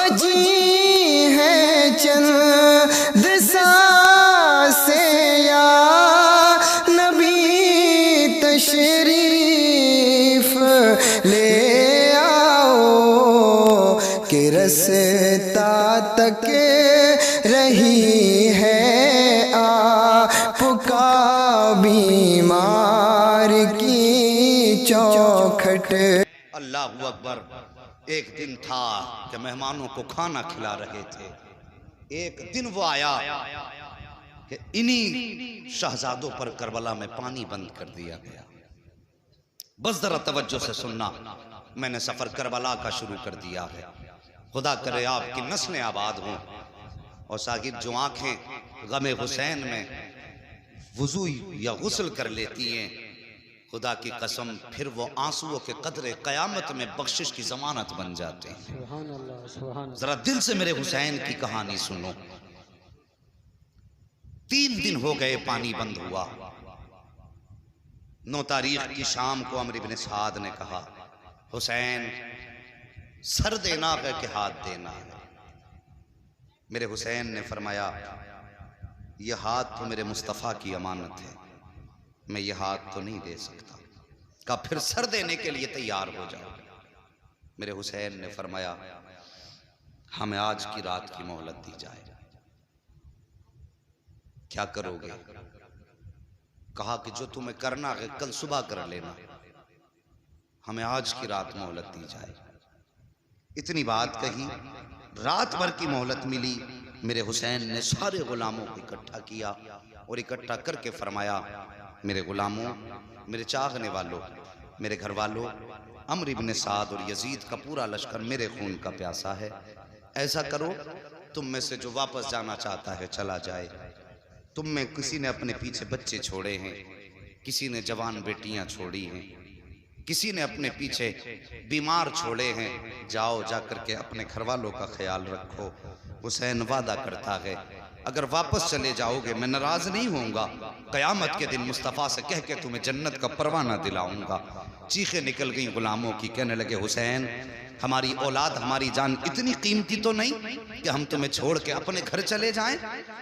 बजी है चंद सांसे या नबी तशरीफ ले आओ कि रस्ता तक रही है आपका बीमार की चौखट। अल्लाहु अकबर। एक दिन था कि मेहमानों को खाना खिला रहे थे। एक दिन वो आया कि इन्हीं शहजादों पर करबला में पानी बंद कर दिया गया। बस जरा तवज्जो से सुनना, मैंने सफर करबला का शुरू कर दिया है। खुदा करे आपकी नस्लें आबाद हों और साहिब जो आंखें गमे हुसैन में वुजू या गुस्ल कर लेती हैं, खुदा की कसम फिर वो आंसुओं के कतरे कयामत में बख्शिश की जमानत बन जाते हैं। जरा दिल से मेरे हुसैन की कहानी सुनो। 3 दिन हो गए पानी बंद हुआ। 9 तारीख की शाम को अमर इब्न साद ने कहा, हुसैन सर देना है कि हाथ देना है? मेरे हुसैन ने फरमाया, यह हाथ तो मेरे मुस्तफ़ा की अमानत है, मैं ये हाथ तो नहीं दे सकता। कहा फिर सर देने के लिए तैयार हो जाओ। मेरे हुसैन ने फरमाया, हमें आज की रात की मोहलत दी जाए। क्या करोगे? कहा कि जो तुम्हें करना है कल सुबह कर लेना, हमें आज की रात मोहलत दी जाए। इतनी बात कही, रात भर की मोहलत मिली। मेरे हुसैन ने सारे गुलामों को इकट्ठा किया और इकट्ठा करके फरमाया, मेरे गुलामों, मेरे चाहने वालों, मेरे घर वालों, अमर इब्न साद और यजीद का पूरा लश्कर मेरे खून का प्यासा है। ऐसा करो, तुम में से जो वापस जाना चाहता है चला जाए। तुम में किसी ने अपने पीछे बच्चे छोड़े हैं, किसी ने जवान बेटियां छोड़ी हैं, किसी ने अपने पीछे बीमार छोड़े हैं। जाओ, जाकर के अपने घर वालों का ख्याल रखो। हुसैन वादा करता है, अगर वापस चले जाओगे मैं नाराज नहीं होऊंगा। कयामत के दिन मुस्तफ़ा से कह के तुम्हें जन्नत का परवाना दिलाऊंगा। चीखें निकल गई गुलामों की, कहने लगे, हुसैन हमारी औलाद, हमारी जान इतनी कीमती तो नहीं कि हम तुम्हें छोड़ के अपने घर चले जाएं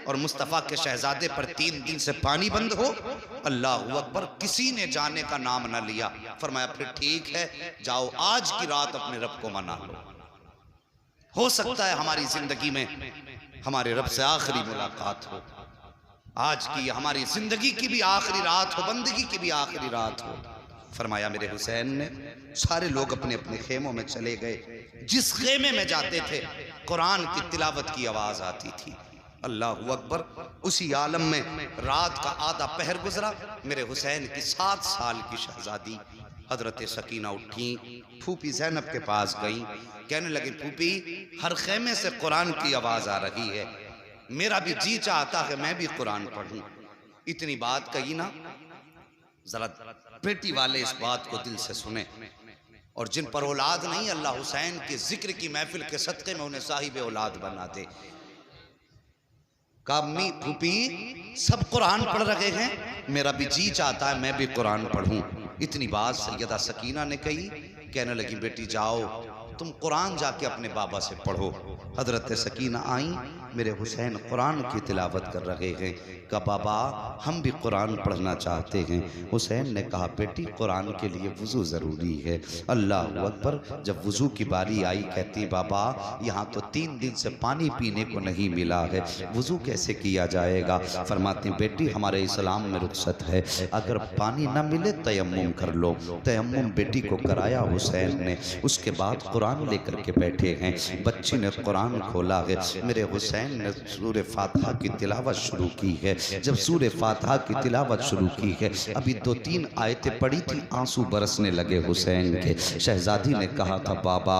और मुस्तफ़ा के शहजादे पर 3 दिन से पानी बंद हो। अल्लाहु अकबर। किसी ने जाने का नाम न लिया। फरमाया फिर ठीक है, जाओ आज की रात अपने रब को मना लो। हो सकता है हमारी जिंदगी में हमारे रब से आखिरी मुलाकात हो। आज की हमारी जिंदगी की भी आखिरी रात हो, बंदगी की भी आखिरी रात हो। फरमाया मेरे हुसैन ने, सारे लोग अपने अपने खेमों में चले गए। जिस खेमे में जाते थे कुरान की तिलावत की आवाज आती थी। अल्लाहु अकबर। उसी आलम में रात का आधा पहर गुजरा। मेरे हुसैन की 7 साल की शहजादी हजरत सकीना उठी, फूफी ज़ैनब के पास गई, कहने लगी, फूफी हर खेमे से कुरान की आवाज आ रही है, मेरा भी जी चाहता है मैं भी कुरान पढ़ूं। इतनी बात कही ना, जरा बेटी वाले इस बात को दिल से सुने। और जिन पर औलाद नहीं, अल्लाह हुसैन के जिक्र की महफिल के सदक़े में उन्हें साहिब औलाद बना दे। कामी फूफी सब कुरान पढ़ रहे हैं, मेरा भी जी चाहता है मैं भी कुरान पढ़ूं। इतनी बात सैयदा सकीना ने कही। कहने लगी, बेटी जाओ तुम कुरान जाके अपने बाबा से पढ़ो। हजरत सकीना आई, मेरे हुसैन कुरान की तिलावत कर रहे हैं। कहा बाबा हम भी कुरान पढ़ना चाहते हैं। हुसैन ने कहा, बेटी कुरान के लिए वुज़ू ज़रूरी है। अल्लाह अकबर। जब वुज़ू की बारी आई, कहती बाबा यहाँ तो 3 दिन से पानी पीने को नहीं मिला है, वुज़ू कैसे किया जाएगा? फरमाती, बेटी हमारे इस्लाम में रुख्सत है, अगर पानी न मिले तयम्मुम कर लो। तयम्मुम बेटी को कराया हुसैन ने। उसके बाद कुरान लेकर के बैठे हैं। बच्ची ने कुरान खोला है। मेरे हुसैन ने सूरह फातिहा की तिलावत शुरू की है। जब सूरह फातिहा की तिलावत शुरू की है, अभी 2-3 आयतें पढ़ी थी, आंसू बरसने लगे हुसैन के। शहजादी ने कहा था, बाबा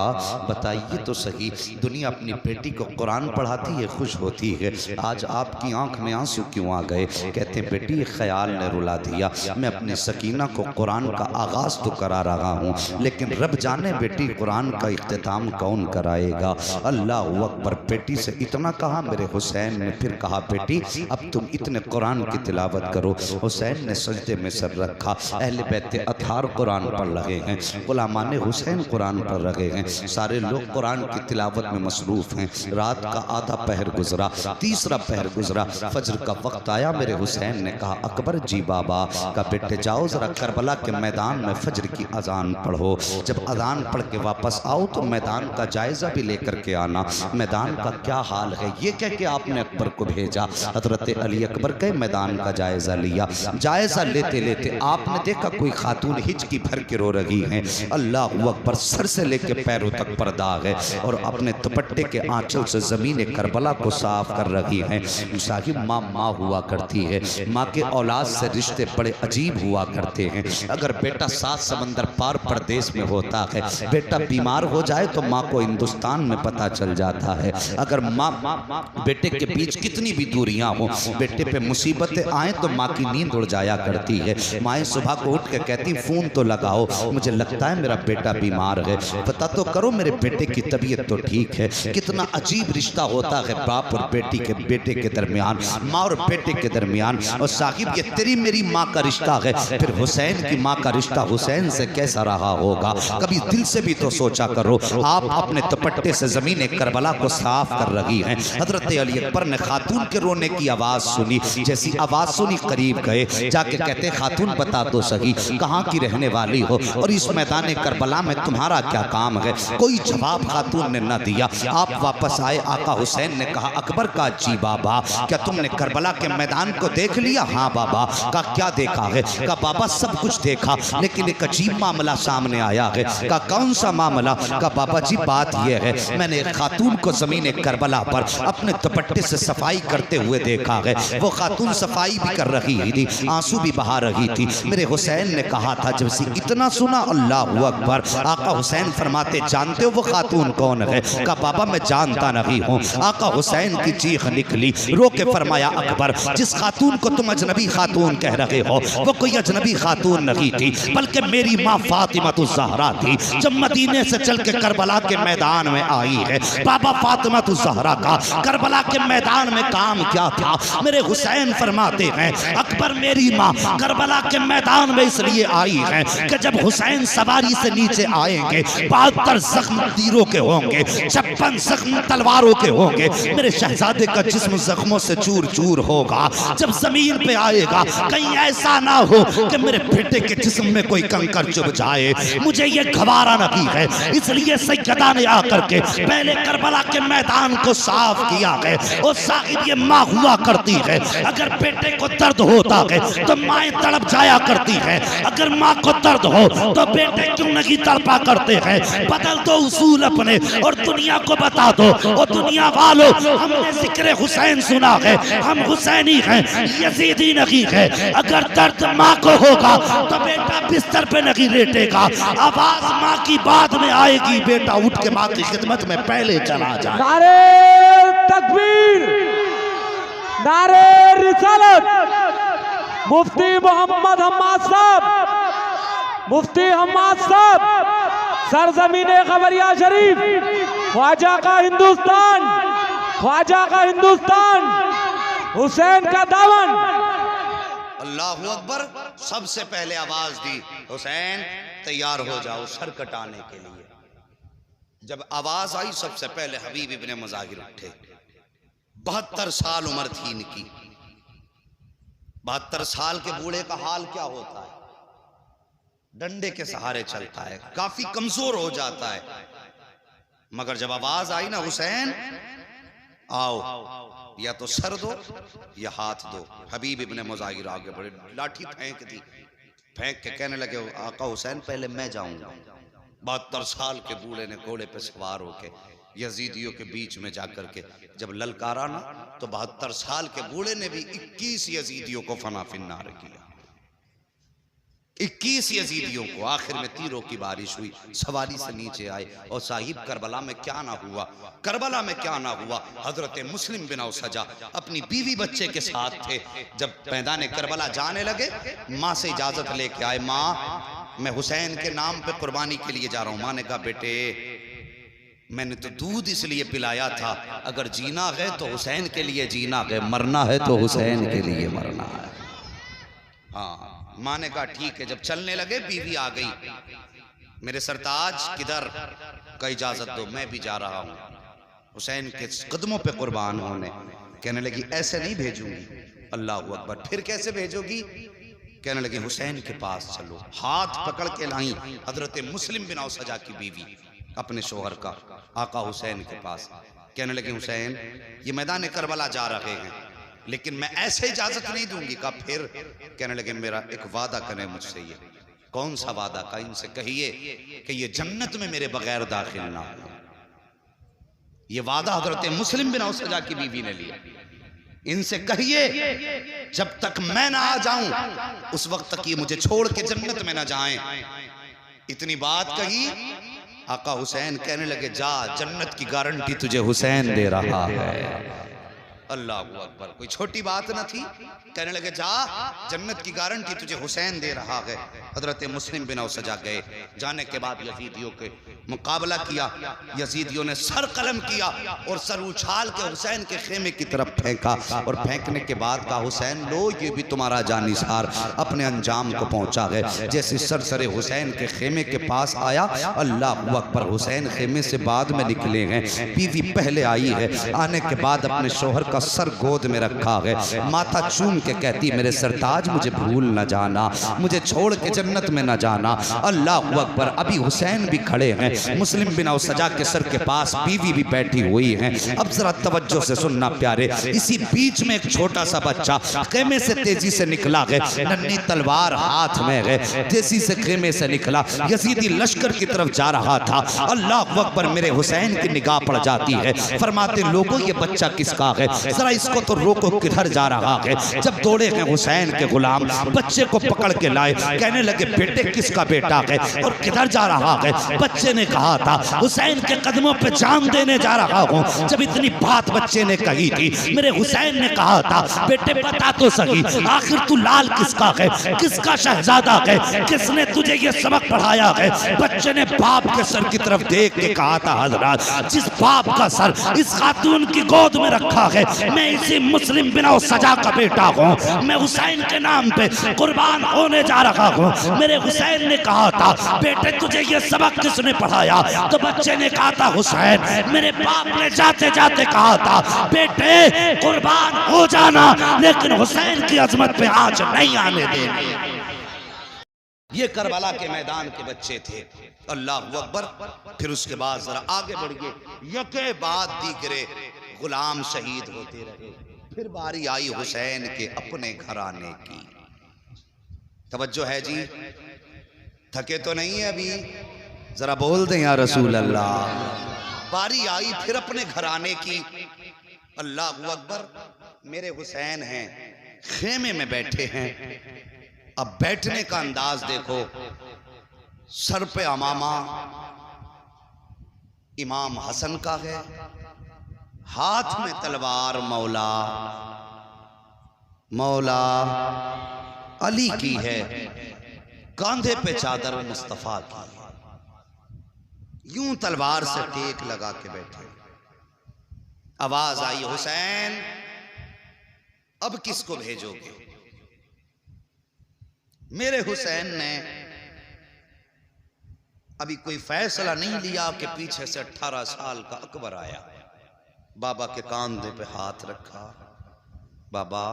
बताइए तो सही, दुनिया अपनी बेटी को कुरान पढ़ाती है, खुश होती है, आज आपकी आंख में आंसू क्यों आ गए? कहते बेटी ख्याल ने रुला दिया, मैं अपनी सकीना को कुरान का आगाज तो करा रहा हूँ, लेकिन रब जाने बेटी कुरान का इख्तिताम कौन कराएगा? अल्लाह अकबर। बेटी से इतना कहा कहा मेरे हुसैन ने फिर कहा बेटी अब तुम इतने कुरान की तिलावत करो। हुसैन ने सजदे में सर रखा। अहले बैत अतार कुरान पढ़ रहे हैं, गुलामान हुसैन कुरान पढ़ रहे हैं, सारे लोग कुरान की तिलावत में मसरूफ हैं। रात का आधा पहर गुजरा, तीसरा पहर गुजरा, फजर का वक्त आया। मेरे हुसैन ने कहा अकबर जी बाबा का बेटे जाओ जरा करबला के मैदान में फजर की अजान पढ़ो। जब अजान पढ़ के वापस आओ तो मैदान का जायजा भी लेकर के आना, मैदान का क्या हाल है। ये कह के आपने अकबर को भेजा। हजरत अली अकबर के मैदान का जायजा लिया। जायजा लेते लेते आपने देखा कोई खातून हिचकी भर के रो रही हैं। अल्लाह अकबर, सर से लेके पैरों तक पर्दा है और अपने दुपट्टे के आंचल से जमीन करबला को साफ कर रही हैं। साहिब माँ माँ हुआ करती है, माँ के औलाद से रिश्ते बड़े अजीब हुआ करते हैं। अगर बेटा 7 समंदर पार प्रदेश में होता है, बेटा बीमार हो जाए तो माँ को हिंदुस्तान में पता चल जाता है। अगर माँ बेटे के बीच कितनी भी दूरियां हो, बेटे पे मुसीबतें आए तो माँ की नींद उड़ जाया करती है। माएँ सुबह को उठ के कहती फोन तो लगाओ, मुझे लगता है मेरा बेटा बीमार है, पता तो करो मेरे बेटे की तबीयत तो ठीक है। कितना अजीब रिश्ता होता है बाप और बेटे के दरमियान, माँ और बेटे के दरमियान। और साहिब ये तेरी मेरी माँ का रिश्ता है, फिर हुसैन की माँ का रिश्ता हुसैन से कैसा रहा होगा। कभी दिल से भी तो सोचा करो। आप अपने दुपट्टे से जमीन करबला को साफ कर रही हैं। हजरत अली अकबर ने खातून के रोने की आवाज सुनी। जैसी आवाज सुनी करीब गए, जाके कहते खातून बता दो सही कहाँ की रहने वाली हो और इस मैदान करबला में तुम्हारा क्या काम है। कोई जवाब खातून ने न दिया। आप वापस आए। आका हुसैन ने कहा अकबर का जी बाबा क्या तुमने करबला के मैदान को देख लिया। हाँ बाबा। का क्या देखा है। का बाबा सब कुछ देखा, लेकिन एक अजीब मामला सामने आया है। का कौन सा मामला। का बाबा जी बात यह है मैंने एक खातून को जमीन करबला पर अपने दुपट्टे से सफाई करते हुए देखा है। वो खातून सफाई भी कर रही थी, आंसू भी बहा रही थी। मेरे हुसैन ने कहा था जब से इतना सुना अल्लाह अकबर। आका हुसैन फरमाते जानते हो वो खातून कौन है। का बाबा मैं जानता नहीं हूँ। आका हुसैन की चीख निकली, रो के फरमाया अकबर जिस खातून को तुम अजनबी खातून कह रहे हो वो कोई अजनबी खातून नहीं थी, बल्कि मेरी माँ फातिमा तो ज़हरा थी। जब मदीने से चल के करबला के मैदान में आई है, बाबा फातिमा तो ज़हरा का करबला के मैदान में काम क्या था। मेरे हुसैन फरमाते हैं अकबर मेरी माँ करबला के मैदान में इसलिए आई है कि जब हुसैन सवारी से नीचे आएंगे 72 जख्म तीरों के होंगे, 56 जख्म तलवारों के होंगे। मेरे शहजादे का जिस्म जख्मों से चूर चूर होगा। जब जमीन पे आएगा कहीं ऐसा ना हो कि मेरे बेटे के जिस्म में कोई कंकर चुभ जाए। मुझे ये गवारा नहीं है, इसलिए सैयदा ने आकर के पहले करबला के मैदान को साफ किया है। और साहिब ये माँ हुआ करती है, अगर बेटे को दर्द होता है तो माएँ तड़प जाया करती है। अगर माँ को दर्द हो तो बेटे क्यों नहीं तड़पा करते हैं। बदल दो उसूल अपने और दुनिया को बता दो। और दुनिया वालों हमने जिक्र हुसैन सुना है, हम हुसैनी हैं, यजीदी नहीं है। अगर दर्द माँ को होगा तो बेटा बिस्तर पे नहीं लेटेगा, आवाज माँ की बाद में आएगी। बेटा उठ के माँ की खिदमत में पहले चला जाए। नारे तकबीर, नारे रिसालत। मुफ्ती मोहम्मद हम्माद साहब, मुफ्ती हम्माद साहब, सरजमीने खबरिया शरीफ, ख्वाजा का हिंदुस्तान, ख्वाजा का हिंदुस्तान, हुसैन का दामन। अल्लाहु अकबर। सबसे पहले आवाज दी हुसैन तैयार हो जाओ सर कटाने के लिए। जब आवाज आई सबसे पहले हबीब इब्ने मुजाहिर उठे। 72 साल उम्र थी इनकी। 72 साल के बूढ़े का हाल क्या होता है। डंडे के सहारे चलता है, काफी कमजोर हो जाता है। मगर जब आवाज आई ना हुसैन आओ, या तो सर दो या हाथ दो। हबीब इब्ने मुजाहिर आगे बढ़े, लाठी फेंक दी। फेंक के कहने लगे आका हुसैन पहले मैं जाऊंगा। 72 साल के बूढ़े ने घोड़े पे सवार होके यजीदियों के बीच में जाकर के जब ललकारा ना तो 72 साल के बूढ़े ने भी 21 यजीदियों को फना फिन्नार किया। 21 यजीदियों को। आखिर में तीरों की बारिश हुई, सवारी से नीचे आए। और साहिब करबला में क्या ना हुआ, करबला में क्या ना हुआ। हजरत मुस्लिम बिन औसजा अपनी बीवी बच्चे के साथ थे। जब मैदान करबला जाने लगे माँ से इजाजत लेके आए। माँ मैं हुसैन के नाम पे कुर्बानी के लिए जा रहा हूँ। माँ ने कहा बेटे मैंने तो दूध इसलिए पिलाया था, अगर जीना है तो हुसैन के लिए जीना है, मरना है तो हुसैन के लिए मरना है। हाँ, माँ ने कहा ठीक है। जब चलने लगे बीवी आ गई, मेरे सरताज किधर, का इजाजत दो मैं भी जा रहा हूँ हुसैन के कदमों पे कुर्बान होने। कहने लगी ऐसे नहीं भेजूंगी। अल्लाह अकबर, फिर कैसे भेजोगी? कहने लगी हुसैन के पास चलो। हाथ पकड़ के लाई हजरत मुस्लिम बिन औसजा की बीवी अपने शोहर का, आका हुसैन के पास। कहने लगी हुसैन ये मैदान करबला जा रहे हैं, लेकिन मैं ऐसे इजाजत नहीं दूंगी। कहा फिर? कहने लगे मेरा एक वादा करें मुझसे। ये कौन सा वादा? का इनसे कहिए कि ये जन्नत में मेरे बगैर दाखिल ना हो। ये वादा हजरत मुस्लिम बिन औसजा की बीवी ने लिया। इनसे कहिए जब तक मैं ना आ जाऊं उस वक्त तक ये मुझे छोड़ के जन्नत में ना जाएं। इतनी बात कही, आका हुसैन कहने लगे जा, जन्नत की गारंटी तुझे हुसैन दे रहा है। अल्लाह अकबर, कोई छोटी बात न थी। कहने लगे जा, जन्नत की गारंटी तुझे हुसैन दे रहा है। हजरत मुस्लिम बिन औसजा गए। जाने के बाद यजीदियों के मुकाबला किया। यजीदियों ने सर कलम किया और सर उछाल के हुसैन के खेमे की तरफ फेंका, और फेंकने के बाद कहा हुसैन लो ये भी तुम्हारा जानिसार अपने अंजाम को पहुंचा है। जैसे सर सरे हुसैन के खेमे के पास आया, अल्लाह अकबर, हुसैन खेमे से बाद में निकले हैं। बीवी पहले आई है। आने के बाद अपने शोहर का सर गोद में रखा है। माथा चूम के कहती मेरे सरताज मुझे भूल न जाना, मुझे छोड़ के जन्नत में न जाना। अल्लाह अकबर। अभी हुसैन भी खड़े हैं, मुस्लिम बिन औसजा के सर के पास बीवी भी बैठी हुई है। अब जरा तवज्जो से सुनना प्यारे। इसी बीच में एक छोटा सा बच्चा खेमे से तेजी से निकला है, नन्ही तलवार हाथ में है, तेजी से खेमे से निकला, यजीदी लश्कर की तरफ जा रहा था। अल्लाह अकबर, मेरे हुसैन की निगाह पड़ जाती है। फरमाते लोगों ये बच्चा किसका है, जरा इसको तो रोको, किधर जा रहा है। जब दौड़े हैं हुसैन के गुलाम, बच्चे को पकड़ के लाए। कहने लगे बेटे किसका बेटा है और किधर जा रहा है? बच्चे ने कहा था हुसैन के कदमों पे जान देने जा रहा हूँ। जब इतनी बात बच्चे ने कही थी, मेरे हुसैन ने कहा था बेटे बता तो सही, आखिर तू लाल किसका है, किसका शहजादा है, किसने तुझे ये सबक पढ़ाया है? बच्चे ने बाप के सर की तरफ देख के कहा था हजरत जिस बाप का सर इस खातून की गोद में रखा है, मैं इसी मुस्लिम बिन औसजा का बेटा हूँ, मैं हुसैन के नाम पे कुर्बान होने जा रहा हूँ। मेरे हुसैन ने कहा था बेटे तुझे ये सबक किसने पढ़ाया? तो बच्चे ने कहा था हुसैन, मेरे बाप ने जाते जाते कहा था बेटे कुर्बान हो जाना, लेकिन हुसैन की अजमत पे आज नहीं आने देंगे। ये करबला के मैदान के बच्चे थे। अल्लाह अकबर। फिर उसके बाद जरा आगे बढ़िए, यके बाद दीगरे गुलाम शहीद होते रहे। फिर बारी आई हुसैन के अपने घराने की। तवज्जो है जी, थके तो नहीं है अभी? जरा बोल दें या रसूल अल्लाह। बारी आई फिर अपने घराने की। अल्लाह अकबर। मेरे हुसैन हैं, खेमे में बैठे हैं। अब बैठने का अंदाज देखो, सर पे अमामा इमाम हसन का है, हाथ में तलवार मौला मौला अली की है, कांधे पे चादर मुस्तफा की। यूं तलवार से टेक लगा के बैठे। आवाज आई हुसैन अब किसको भेजोगे? मेरे हुसैन ने अभी कोई फैसला नहीं लिया कि पीछे से 18 साल का अकबर आया। बाबा के कांधे पे हाथ रखा। बाबा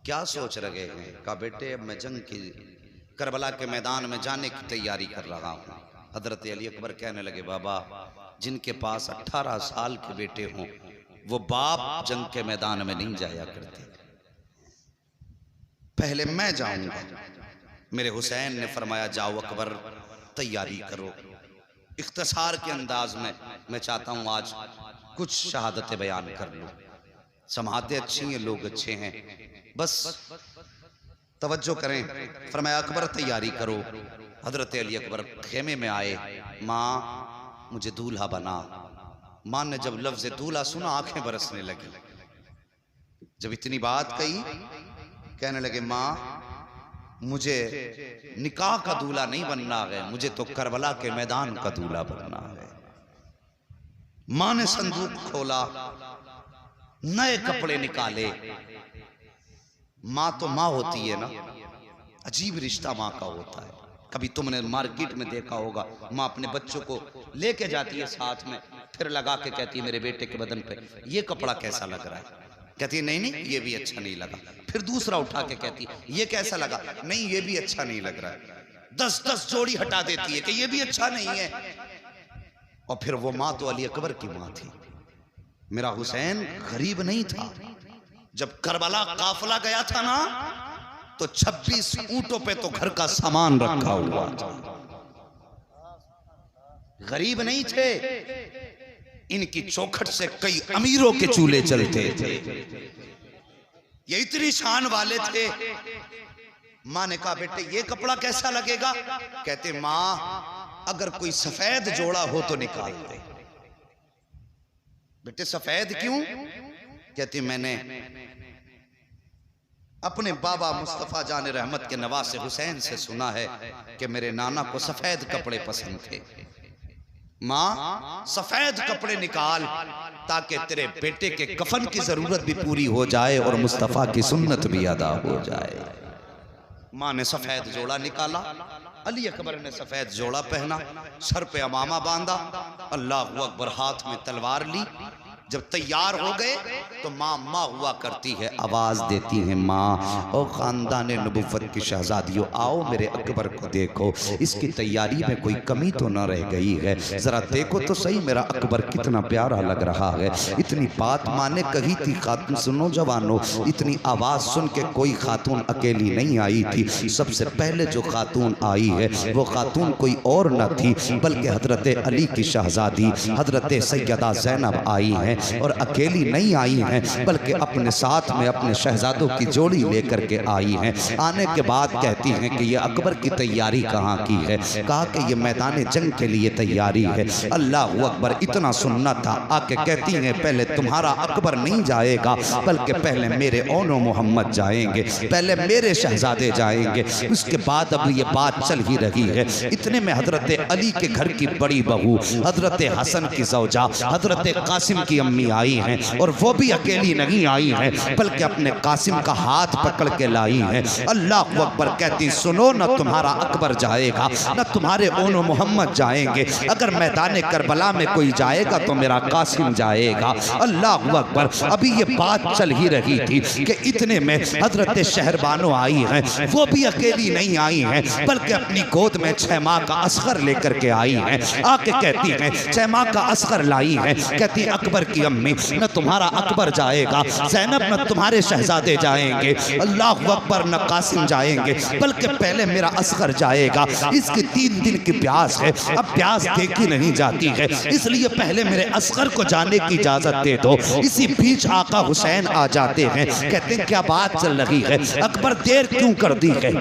क्या सोच रहे हैं? कहा बेटे अब मैं जंग की करबला के मैदान में जाने की तैयारी कर रहा हूँ। हजरत अली अकबर कहने लगे बाबा जिनके पास 18 साल के बेटे हों वो बाप जंग के मैदान में नहीं जाया करते, पहले मैं जाऊंगा। मेरे हुसैन ने फरमाया जाओ अकबर तैयारी करो। इख्तिसार के अंदाज में मैं चाहता हूं आज कुछ शहादतें बयान कर लूं। समातें अच्छी हैं, लोग अच्छे हैं, बस तवज्जो करें। फरमाया अकबर तैयारी करो। हजरत अली अकबर खेमे में आए। माँ मुझे दूल्हा बना। माँ ने जब लफ्ज़ दूल्हा सुना आंखें बरसने लगी। जब इतनी बात कही कहने लगे माँ मुझे निकाह का दूल्हा नहीं बनना है, मुझे तो करबला के मैदान का दूल्हा बनना है। मां ने संदूक खोला, नए कपड़े निकाले। मां तो मां होती है ना, अजीब रिश्ता मां का होता है। कभी तुमने मार्केट में देखा होगा, मां अपने बच्चों को लेके जाती है साथ में, फिर लगा के कहती है मेरे बेटे के बदन पे ये कपड़ा कैसा लग रहा है, कहती है नहीं नहीं ये भी अच्छा नहीं लगा। फिर दूसरा उठा के कहती है ये कैसा लगा, नहीं ये भी अच्छा नहीं लग रहा है। 10-10 जोड़ी हटा देती है कि ये भी अच्छा नहीं है। और फिर वो मां तो अली अकबर की मां थी। मेरा हुसैन गरीब नहीं था। जब करबला काफिला गया था ना, तो 26 ऊंटों पे तो घर का सामान रखा हुआ था। गरीब नहीं थे। इनकी चौखट से कई अमीरों के चूल्हे चलते थे। ये इतनी शान वाले थे। मां ने कहा बेटे ये कपड़ा कैसा लगेगा, कहते मां अगर कोई सफेद जोड़ा हो तो निकाल दे। बेटे सफेद क्यों, कहती मैंने अपने बाबा मुस्तफा जान रहमत के नवासे हुसैन से सुना है कि मेरे नाना को सफेद कपड़े पसंद थे। मां सफेद कपड़े निकाल ताकि तेरे बेटे के कफन की जरूरत भी पूरी हो जाए और मुस्तफा की सुन्नत भी अदा हो जाए। मां ने सफेद जोड़ा निकाला, अली अकबर ने सफेद जोड़ा पहना, सर पे अमामा बांधा, अल्लाहु अकबर, हाथ में तलवार ली। जब तैयार हो गए तो माँ माँ हुआ करती है, आवाज देती है माँ और खानदान नबुव्वत की शहजादियों आओ मेरे अकबर को देखो, इसकी तैयारी में कोई कमी तो न रह गई है, जरा देखो तो सही मेरा अकबर कितना प्यारा लग रहा है। इतनी बात माँ ने कही थी। खातून सुनो जवानों, इतनी आवाज सुन के कोई खातून अकेली नहीं आई थी। सबसे पहले जो खातून आई है वो खातून कोई और न थी बल्कि हजरत अली की शहजादी हजरत सैयदा ज़ैनब आई हैं। और अकेली नहीं आई हैं बल्कि अपने साथ में अपने शहजादों की जोड़ी लेकर के आई हैं। आने के बाद कहती हैं कि ये अकबर की तैयारी कहाँ की है, कहा कि ये मैदान जंग के लिए तैयारी है। अल्लाह अकबर, इतना सुनना था। आके कहती हैं पहले तुम्हारा अकबर नहीं जाएगा बल्कि पहले मेरे ओनो मोहम्मद जाएंगे, पहले मेरे शहजादे जाएंगे, उसके बाद अब ये बात चल ही रही है। इतने में हजरत अली के घर की बड़ी बहू हजरत हसन की ज़ौजा हजरत कासिम की अम्मी आई हैं और वो भी अकेली नहीं आई हैं बल्कि अपने कासिम का हाथ पकड़ के लाई हैं। अल्लाह अकबर, कहती सुनो न तुम्हारा अकबर जाएगा न तुम्हारे ओनो मोहम्मद जाएंगे, अगर मैदान करबला में कोई जाएगा तो मेरा कासिम जाएगा। अल्लाह अकबर, अभी ये बात चल ही रही थी कि इतने में हजरत शहरबानो आई हैं, वो भी अकेली नहीं आई हैं बल्कि अपनी गोद में 6 माह का असगर लेकर के आई हैं। आके कहती हैं 6 माह का असगर लाई हैं, कहती अकबर की अम्मी न तुम्हारा अकबर जाएगा, ज़ैनब न तुम्हारे शहजादे जाएंगे, अल्लाह अकबर न कासिम जाएंगे बल्कि पहले मेरा असगर जाएगा। इसकी 3 दिन की प्यास है, अब प्यास देखी नहीं जाती है, इसलिए पहले मेरे असगर को जाने की इजाजत दे दो। इसी बीच आका हुसैन आ जाते हैं, कहते हैं क्या बात चल रही है, अकबर देर क्यों कर दी है,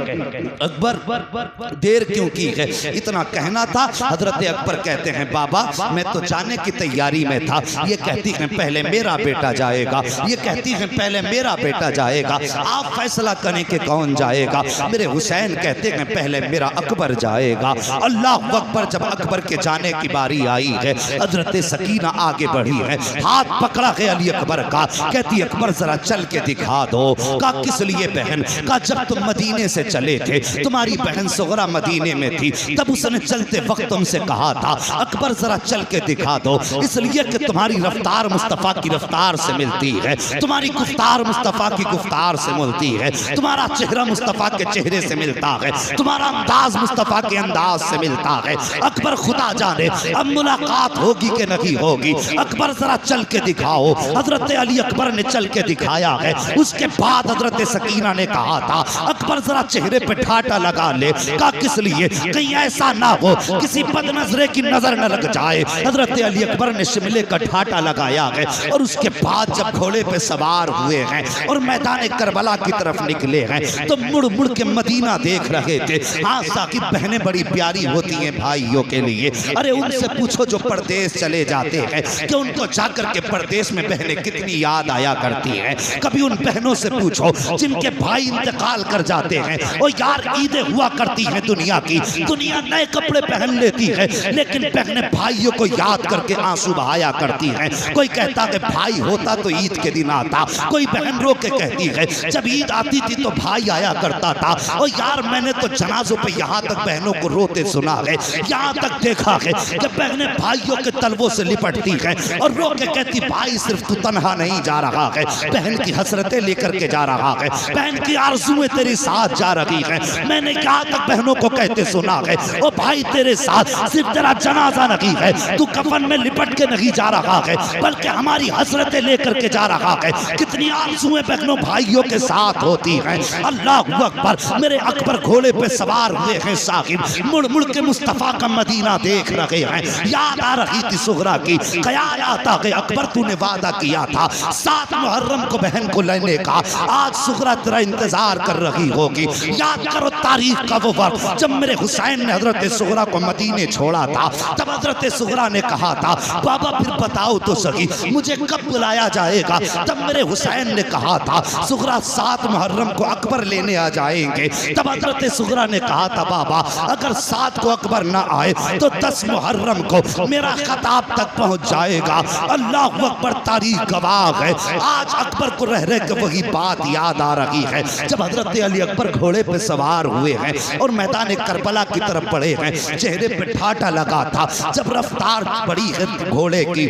अकबर देर क्यों की है। इतना कहना था। हजरत अकबर कहते हैं बाबा मैं तो जाने की तैयारी में था। ये कहती हैं पहले मेरा बेटा जाएगा, ये कहती हैं पहले मेरा बेटा जाएगा, आप फैसला करें कि कौन जाएगा। मेरे हुसैन कहते हैं पहले मेरा अकबर जाएगा। अल्लाह अकबर, जब अकबर के जाने की बारी आई है हजरत सकीना आगे बढ़ी है, हाथ पकड़ा है अली अकबर का, कहती अकबर जरा चल के दिखा दो। का किस लिए बहन, का जब तुम मदीने से चले थे तुम्हारी बहन सुगरा मदीने में थी, तब उसने चलते वक्त तुमसे कहा था अकबर जरा चल के दिखा दो, इसलिए कि तुम्हारी रफ्तार मुस्तफ़ा की रफ्तार से मिलती है, तुम्हारी गुफ्तार मुस्तफ़ा की गुफ्तार से मिलती है, तुम्हारा चेहरा मुस्तफ़ा के चेहरे से मिलता है, तुम्हारा अंदाज मुस्तफ़ा के अंदाज से मिलता है। अकबर खुदा जाने अब मुलाकात होगी कि नहीं होगी, अकबर जरा चल के दिखाओ। हजरत अली अकबर ने चल के दिखाया है। उसके बाद हजरत सकीना ने कहा था अकबर जरा चेहरे पे ठाटा लगा ले। का किस लिए, कहीं ऐसा ना हो किसी बदनजरे की नजर न लग जाए। हजरत अली अकबर ने शिमले का ठाटा लगा लगाया है और उसके बाद जब घोड़े पे सवार हुए हैं और मैदान करबला की तरफ निकले हैं तो मुड़ मुड़ के मदीना देख रहे थे। हाँ साकिब, बहनें बड़ी प्यारी होती हैं भाइयों के लिए। अरे उनसे पूछो जो परदेश चले जाते हैं कि उनको जाकर के परदेश में बहनें कितनी याद आया करती हैं। कभी उन बहनों से पूछो जिनके भाई इंतकाल कर जाते हैं। और यार ईदें हुआ करती हैं दुनिया की, दुनिया नए कपड़े पहन लेती है लेकिन बहनें भाइयों को याद करके आंसू बहाया करती हैं। कोई कहता है भाई होता तो ईद के दिन आता, कोई बहन रो के कहती है जब ईद आती थी तो भाई आया करता था। और यार मैंने तो जनाजों पे यहाँ तक बहनों को रोते सुना है, यहाँ तक देखा है कि बहनें भाइयों के तलवों से लिपटती हैं और रो के कहती भाई सिर्फ तू तन्हा नहीं जा रहा है, बहन की हसरतें लेकर के जा रहा है, बहन की आरज़ुएं तेरे साथ जा रही हैं। मैंने यहाँ तक बहनों को कहते सुना है ओ भाई तेरे साथ सिर्फ तेरा जनाजा नहीं है, तू कफन में लिपट के नहीं जा रहा है बल्कि हमारी हसरतें लेकर के जा रहा है। कितनी आरज़ुएं बहनों भाइयों के साथ होती हैं। अल्लाह अकबर, मेरे अकबर घोड़े पे सवार हुए हैं साहिब, मुड़ मुड़ के मुस्तफ़ा का मदीना देख रहे हैं। याद आ रही थी सुगरा की, ख्याल आता है अकबर तूने वादा किया था 7 मुहर्रम को बहन को लेने का, आज सुगरा तेरा इंतजार कर रही होगी। याद करो तारीख का वो वक्त जब मेरे हुसैन ने हजरत सुगरा को मदीने छोड़ा था। तब हजरत सुगरा ने कहा था बाबा फिर बताओ तो सही मुझे कब बुलाया जाएगा। तब मेरे हुसैन ने कहा था सुगरा 7 मुहर्रम को अकबर लेने आ जाएंगे। तब हजरत सुगरा ने कहा था बाबा अगर 7 को अकबर ना आए तो 10 मुहर्रम को मेरा खताब तक पहुंच जाएगा। अल्लाह अकबर, तारीख गवाह है। आज अकबर को रह रह के वही बात याद आ रही है जब हजरत अली अकबर घोड़े पे सवार हुए हैं और मैदान करबला की तरफ बढ़े हैं। चेहरे पे ठाटा लगा था, जब रफ्तार बढ़ी है घोड़े की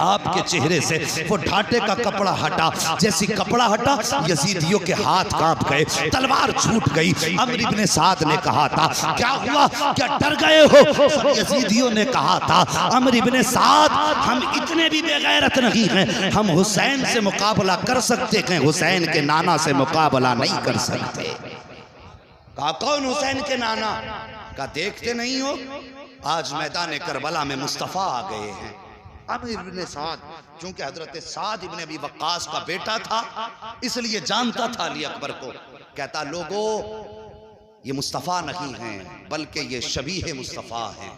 आपके चेहरे से वो ठाटे का कपड़ा हटा। जैसी कपड़ा हटा यजीदियों के हाथ कांप गए, तलवार छूट गई। अमर इब्ने साद ने कहा था क्या हुआ, क्या डर गए हो? यजीदियों ने कहा था अमर इब्ने साद हम इतने भी बेगैरत नहीं हैं, हम हुसैन से मुकाबला कर सकते हैं, हुसैन के नाना से मुकाबला नहीं कर सकते। कहा कौन हुसैन के नाना? का देखते नहीं हो आज मैदान करबला में मुस्तफ़ा आ गए हैं। अमर इब्ने साद चूंकि हजरत साद इब्ने अबी वक्कास का बेटा था इसलिए जानता था अली अकबर को। कहता लोगो ये मुस्तफ़ा नहीं हैं बल्कि ये शबीह मुस्तफ़ा हैं,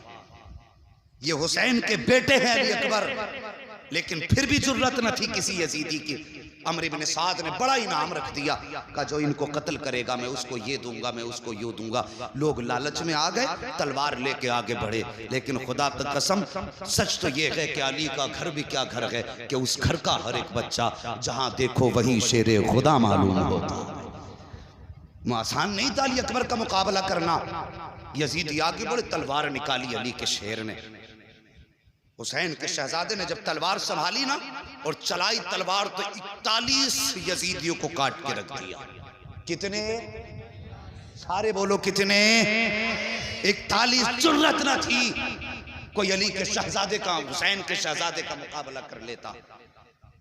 ये हुसैन के बेटे हैं अली अकबर। लेकिन फिर भी जुर्रत न थी किसी यजीदी की। अमर इब्ने साद ने बड़ा इनाम रख दिया, कहा जो इनको कत्ल करेगा मैं उसको ये दूंगा, मैं उसको ये दूंगा। लोग लालच में आ गए, तलवार लेके आगे बढ़े। लेकिन खुदा की कसम सच तो ये है कि अली का घर भी क्या घर है कि उस घर का हर एक बच्चा जहां देखो वही शेरे खुदा मालूम होता। आसान नहीं था अली अकबर का मुकाबला करना। यजीदी आगे बढ़े, तलवार निकाली अली के शेर ने। हुसैन के शहजादे ने जब तलवार संभाली ना और चलाई तलवार तो 41 यजीदियों को काट के रख दिया। कितने? सारे बोलो कितने? 41। जुर्रत न थी कोई अली के शहजादे का, हुसैन के शहजादे का मुकाबला कर लेता।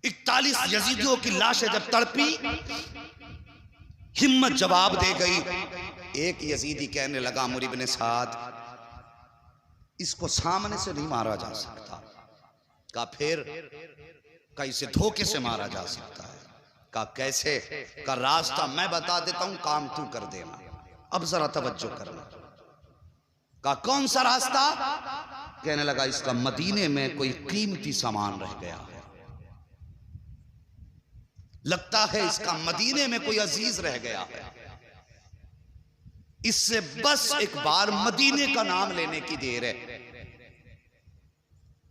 41 यजीदियों की लाशें जब तड़पी, हिम्मत जवाब दे गई। एक यजीदी कहने लगा अमर इब्ने साद इसको सामने से नहीं मारा जा सकता। का फिर का इसे धोखे से मारा जा सकता है। का कैसे? का रास्ता मैं बता देता हूं, काम तू कर देना। अब जरा तवज्जो करना। का कौन सा रास्ता? कहने लगा इसका मदीने में कोई कीमती सामान रह गया है, लगता है इसका मदीने में कोई अजीज रह गया है, इससे बस एक बार मदीने का नाम लेने की देर है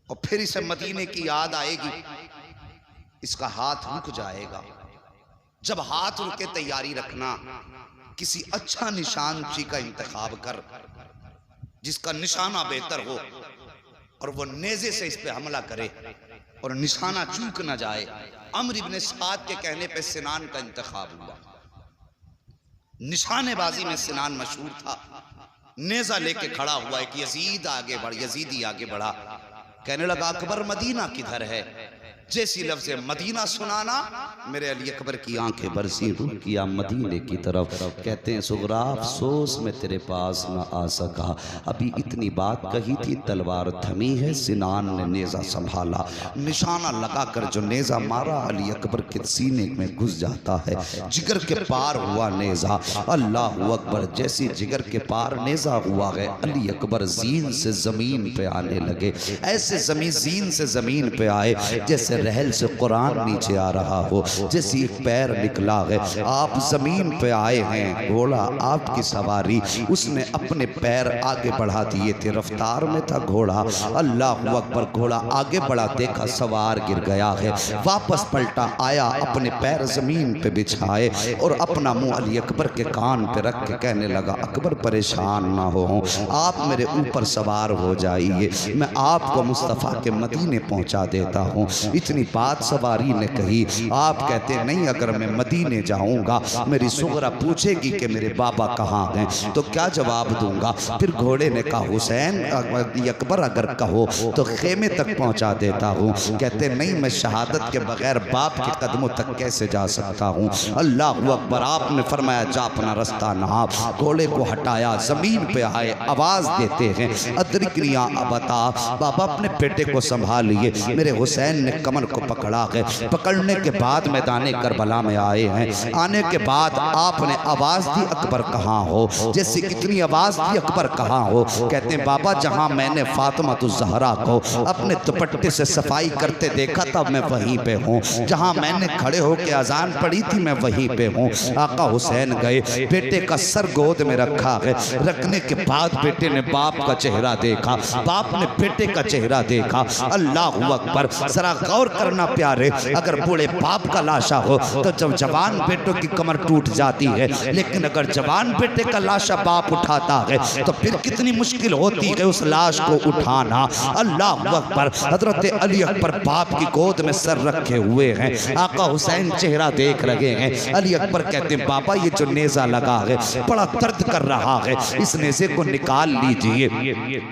और फिर इसे मदीने की याद आएगी, इसका हाथ रुक जाएगा। जब हाथ रुके तैयारी रखना, किसी अच्छा निशानची का इंतखाब कर जिसका निशाना बेहतर हो और वो नेज़े से इस पे हमला करे और निशाना चूक ना जाए। अमर इब्ने साद के कहने पे सिनान का इंतखाब हुआ। निशानेबाजी में सिनान मशहूर था। नेजा लेके खड़ा हुआ, एक यजीद आगे बढ़, यजीदी आगे बढ़ा। कहने लगा अकबर मदीना किधर है? जैसी लफ्ज़ मदीना सुनाना मेरे अली अकबर की आंखें बरसी, रुक किया मदीने की तरफ। कहते हैं सुगरा अफसोस में तेरे पास न आ सका, अभी इतनी बात कही थी, तलवार थमी है, सिनान ने नेज़ा संभाला, निशाना लगाकर जो नेज़ा मारा अली अकबर के सीने में घुस जाता है, जिगर के पार हुआ नेज़ा। अल्लाह अकबर, जैसी जिगर के पार नेज़ा हुआ है अली अकबर जीन से ज़मीन पे आने लगे। ऐसे जीन से ज़मीन पे आए जैसे रहल से कुरान नीचे आ रहा हो, जैसे एक पैर निकला है। आप जमीन पे आए हैं, घोड़ा आपकी सवारी, उसने अपने पैर आगे बढ़ा दिए थे, रफ्तार में था घोड़ा। अल्लाह अकबर, घोड़ा आगे बढ़ा, देखा सवार गिर गया है, वापस पलटा आया, अपने पैर जमीन पे बिछाए और अपना मुंह अली अकबर के कान पे रख के कहने लगा, अकबर परेशान ना हो, आप मेरे ऊपर सवार हो जाइए, मैं आपको मुस्तफ़ा के मदीने पहुंचा देता हूँ। इतनी बात सवारी ने कही। आप कहते नहीं, अगर मैं मदीने जाऊंगा मेरी सुगरा पूछेगी कि मेरे बाबा कहाँ हैं, तो क्या जवाब दूंगा। फिर घोड़े ने कहा, हुसैन अकबर अगर कहो तो खेमे तक पहुंचा देता हूँ। कहते नहीं, मैं शहादत के बगैर बाप के कदमों तक कैसे जा सकता हूँ। अल्लाह अकबर, आपने फरमाया जा अपना रास्ता नाप। घोड़े को हटाया, जमीन पे आए, आवाज देते हैं, अदरिकनिया अबता, बाबा अपने बेटे को संभालिए। मेरे हुसैन ने कमर को पकड़ा है, पकड़ने के बाद मैदान करबला में आए हैं। आने के बाद आपने आवाज दी, अकबर कहाँ हो। जैसे कितनी आवाज दी, अकबर कहाँ हो। कहते हैं बाबा, जहाँ मैंने फातिमा ज़हरा को अपने दुपट्टे से सफाई करते देखा था मैं वहीं पे हूँ, जहाँ मैंने खड़े होकर अजान पढ़ी थी मैं वहीं पे हूँ। आका हुसैन गए, बेटे का सर गोद में रखा है, रखने के बाद बेटे ने बाप का चेहरा देखा, बाप ने बेटे का चेहरा देखा। अल्लाह अकबर, जरा गौर करना प्यारे, अगर बूढ़े बाप का लाशा हो तो जब जवान बेटों की कमर टूट जाती है, लेकिन अगर जवान बेटे का लाशा बाप उठाता है तो फिर कितनी मुश्किल होती है उस लाश को उठाना। अल्लाह अकबर, हजरत अली अकबर बाप की गोद में सर रखे हुए हैं, आका हुसैन चेहरा देख रहे हैं। अली अकबर कहते हैं बाबा, ये जो नेज़ा लगा है बड़ा दर्द कर रहा है, इस नेज़े को निकाल लीजिए,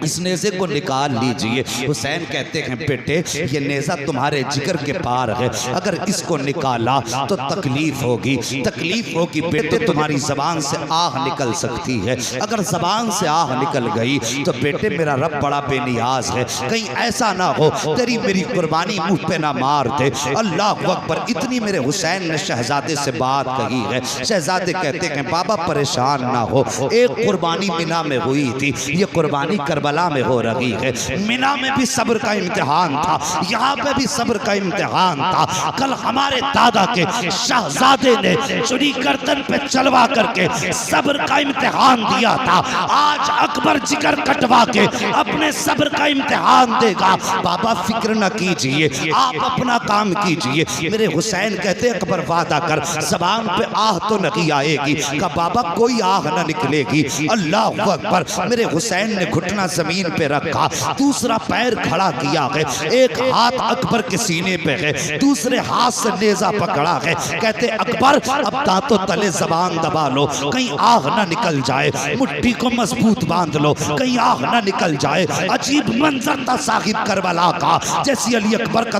इस नेज़े को निकाल लीजिए। हुसैन कहते हैं बेटे, ये नेज़ा तुम्हारे जिगर के पार है, अगर इसको निकाला तो तकलीफ होगी, तकलीफ होगी बेटे, तुम्हारी जबान से आह निकल सकती है। अगर जबान से आह निकल गई तो बेटे मेरा रब बड़ा बेनियाज है, कहीं ऐसा ना हो तेरी मेरी कुर्बानी मुंह पे ना मार दे। अल्लाह अकबर, इतनी मेरे हुसैन ने शहजादे से बात कही है। शहजादे कहते हैं बाबा परेशान ना हो, एक कुर्बानी मिना में हुई थी, ये कुर्बानी करबला में हो रही है। मिना में भी सब्र का इम्तिहान था, यहाँ पे भी सब्र का इम्तिहान था। कल हमारे दादा के शहजादे ने चुरी गर्दन पे चलवा करके सब्र का इम्तिहान दिया था, आज अकबर जिगर कटवा के अपने सब्र का इम्तिहान देगा। बाबा फिक्र न कीजिए, आप अपना काम कीजिए। मेरे हुसैन कहते अकबर वादा कर, ज़बान पे आह तो नहीं आएगी। का बाबा कोई आह न निकलेगी। अल्लाह अकबर, मेरे हुसैन ने घुटना जमीन पे रखा, दूसरा पैर खड़ा किया है, एक हाथ अकबर के सीने पे है, दूसरे हाथ से नेज़ा पकड़ा है। कहते अकबर अब दांतों तले जबान दबा लो, कहीं आग ना निकल जाए, मुट्ठी को मजबूत बांध लो, कहीं आग ना निकल जाए। अजीब मंजर था साहिब करबला का, जैसी अली अकबर का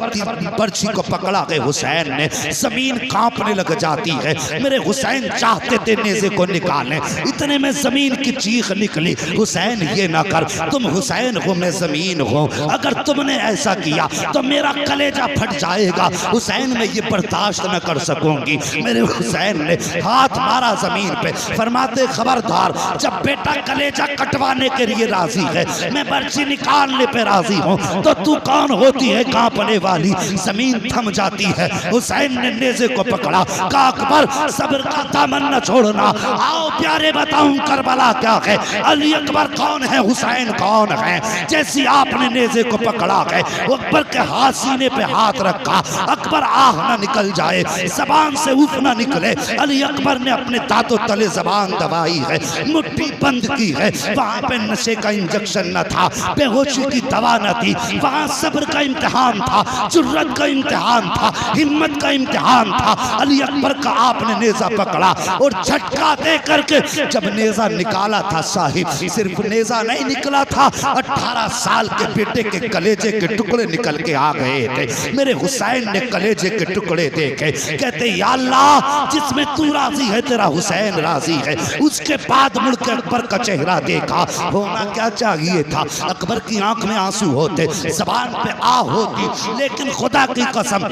बर्छी को पकड़ा है हुसैन ने, जमीन कांपने लग जाती है। मेरे हुसैन चाहते थे नेज़े को निकालें, इतने में जमीन की चीख निकली, हुसैन ये ना कर, तुम हुसैन हो मैं जमीन हूँ, अगर तुमने ऐसा किया तो मेरा कलेजा फट जाएगा, हुसैन मैं ये बर्दाश्त न कर सकूंगी। मेरे हुसैन ने हाथ मारा जमीन पे, फरमाते खबरदार, जब बेटा कलेजा कटवाने के लिए राजी है, मैं बर्छी निकालने पे राजी हूँ, तो तू कौन होती है कांपने वाली। जमीन थम जाती है, हुसैन ने नेज़े को पकड़ा, कहा अकबर सब्र का दामन न छोड़ना, आओ प्यारे बताऊं करबला क्या है, अली अकबर कौन है, हुसैन कौन है। जैसी आपने नेज़े को पकड़ा है, अकबर के हाथ सीने पे हाथ रखा, अकबर आह ना निकल जाए, जबान से उफ ना निकले। अली अकबर ने अपने दांतों तले जबान दबाई है, मुट्ठी बंद की है। वहां पे नशे का इंजेक्शन न था, बेहोशी की दवा न थी, वहां सब्र का इम्तिहान था, जुर्रत का इम्तिहान था, हिम्मत का इम्तिहान था। अली अकबर का आपने नेज़ा पकड़ा और झटका दे करके जब नेज़ा निकाला था साहिब, सिर्फ नेज़ा नहीं निकला था, 18 साल के बेटे के कलेजे के टुकड़े निकल के आ गए थे। हैं। मेरे हुसैन ने कलेजे के टुकड़े देखे, कहते या अल्लाह जिसमें तू राजी है तेरा हुसैन राजी है। उसके बाद मुड़ के अकबर का चेहरा देखा। होना क्या चाहिए था, अकबर की आंख में आंसू होते, जबान पे आ होती, लेकिन खुदा की कसम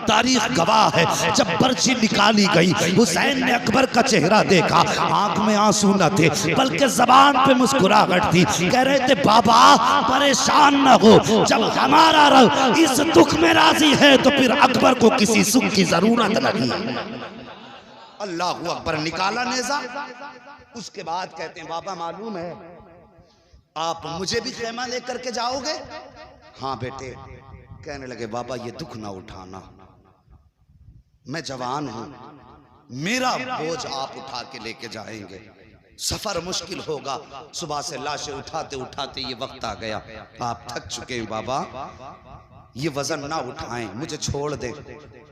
तारीख गवाह है जब बर्छी निकाली गई हुसैन ने अकबर का चेहरा देखा, आंख में आंसू न थे बल्कि जबान पे मुस्कुराहट थी। कह रहे थे बाबा परेशान न हो, जब हमारा रब इस दुख में राजी है तो फिर अकबर को किसी सुख की जरूरत नहीं। अल्लाह अकबर निकाला नेजा। उसके बाद कहते हैं बाबा मालूम है आप मुझे भी खेमा लेकर के जाओगे? हाँ बेटे। कहने लगे बाबा ये दुख ना उठाना, मैं जवान हूं, मेरा बोझ आप उठा के लेके जाएंगे, सफर मुश्किल होगा, सुबह से लाशें उठाते उठाते ये वक्त आ गया, आप थक चुके हैं बाबा, ये वजन ना उठाएं, मुझे छोड़ दे।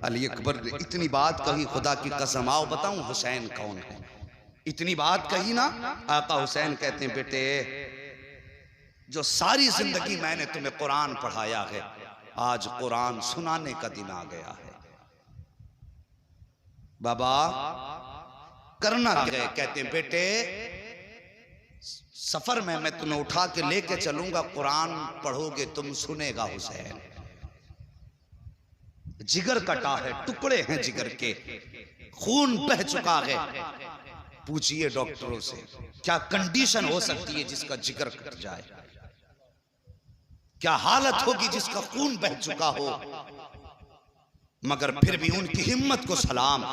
अली अकबर ने इतनी बात कही, खुदा की कसम आओ बताऊं हुसैन कौन है। इतनी बात कही ना, आका हुसैन कहते हैं बेटे जो सारी जिंदगी मैंने तुम्हें कुरान पढ़ाया है, आज कुरान सुनाने का दिन आ गया है। बाबा करना क्या है? कहते हैं बेटे सफर में मैं तुम्हें उठा के लेके चलूंगा, कुरान पढ़ोगे तुम, सुनेगा हुसैन। जिगर कटा है, टुकड़े हैं जिगर के, खून बह चुका है। पूछिए डॉक्टरों से क्या कंडीशन हो सकती है जिसका जिगर कट जाए, क्या हालत होगी जिसका खून बह चुका हो। मगर फिर भी उनकी हिम्मत को सलाम,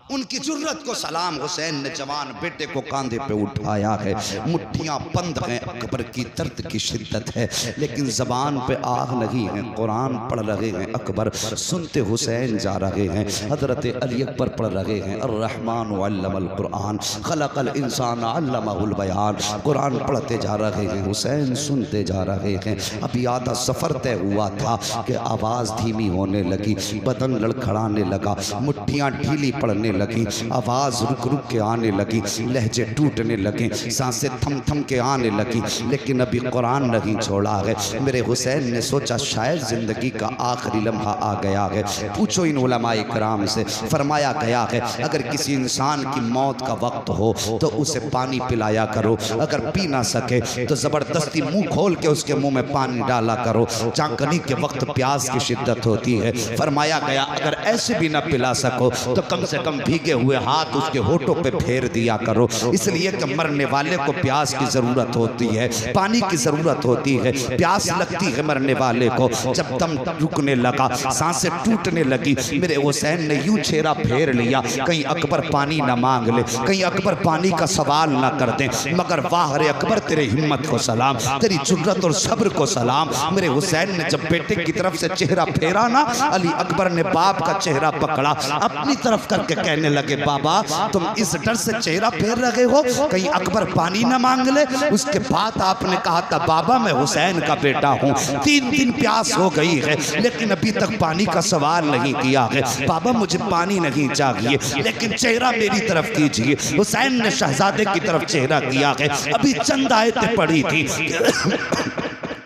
उनकी जुर्रत को सलाम। हुसैन ने जवान बेटे को कांधे पे उठाया है, मुट्ठियां बंद हैं, अकबर की दर्द की शिद्दत है, लेकिन जबान पे आग नहीं है, कुरान पढ़ रहे हैं अकबर, सुनते हुसैन जा रहे हैं। हजरत अली अकबर पढ़ रहे हैं अर्रहमान अल्लमल कुरान खलकल इंसान अल्लमहुल बयान, कुरान पढ़ते जा रहे हैं, हुसैन सुनते जा रहे हैं। अभी आधा सफर तय हुआ था कि आवाज धीमी होने लगी, बदन लड़खड़ाने लगा, मुट्ठियां ढीली पड़ने लगी, आवाज रुक रुक के आने लगी, लहजे टूटने लगे, सांसें थम थम के आने लगी, लेकिन अभी कुरान नहीं छोड़ा है। मेरे हुसैन ने सोचा शायद जिंदगी का आखिरी लम्हा आ गया है। पूछो इन उलमाए किराम से, फरमाया गया है अगर किसी इंसान की मौत का वक्त हो तो उसे पानी पिलाया करो, अगर पी ना सके तो जबरदस्ती मुंह खोल के उसके मुंह में पानी डाला करो, चाकनी के वक्त प्यास की शिद्दत होती है। फरमाया गया अगर ऐसे भी ना पिला सको तो कम से कम भीगे हुए हाथ उसके होठों पे फेर दिया करो, इसलिए कि मरने वाले को प्यास की जरूरत होती है, पानी की जरूरत होती है, प्यास लगती है मरने वाले को। जब दम रुकने लगा, सांसें टूटने लगी, मेरे हुसैन ने यूं चेहरा फेर लिया कहीं अकबर पानी ना मांग ले, कहीं अकबर पानी का सवाल ना कर दे। मगर वाह रे अकबर तेरे हिम्मत को सलाम, तेरी जुर्रत और सब्र को सलाम। मेरे हुसैन ने जब बेटे की तरफ से चेहरा फेरा ना, अली अकबर ने बाप का चेहरा पकड़ा, अपनी तरफ करके कहने लगे बाबा तुम इस डर से चेहरा फेर रहे हो कहीं अकबर पानी ना मांग ले। उसके बाद आपने कहा था बाबा मैं हुसैन का बेटा हूँ, 3 दिन प्यास हो गई है लेकिन अभी तक पानी का सवाल नहीं किया है, बाबा मुझे पानी नहीं चाहिए लेकिन चेहरा मेरी तरफ कीजिए। हुसैन ने शहजादे की तरफ चेहरा किया है, अभी चंद आयतें पड़ी थी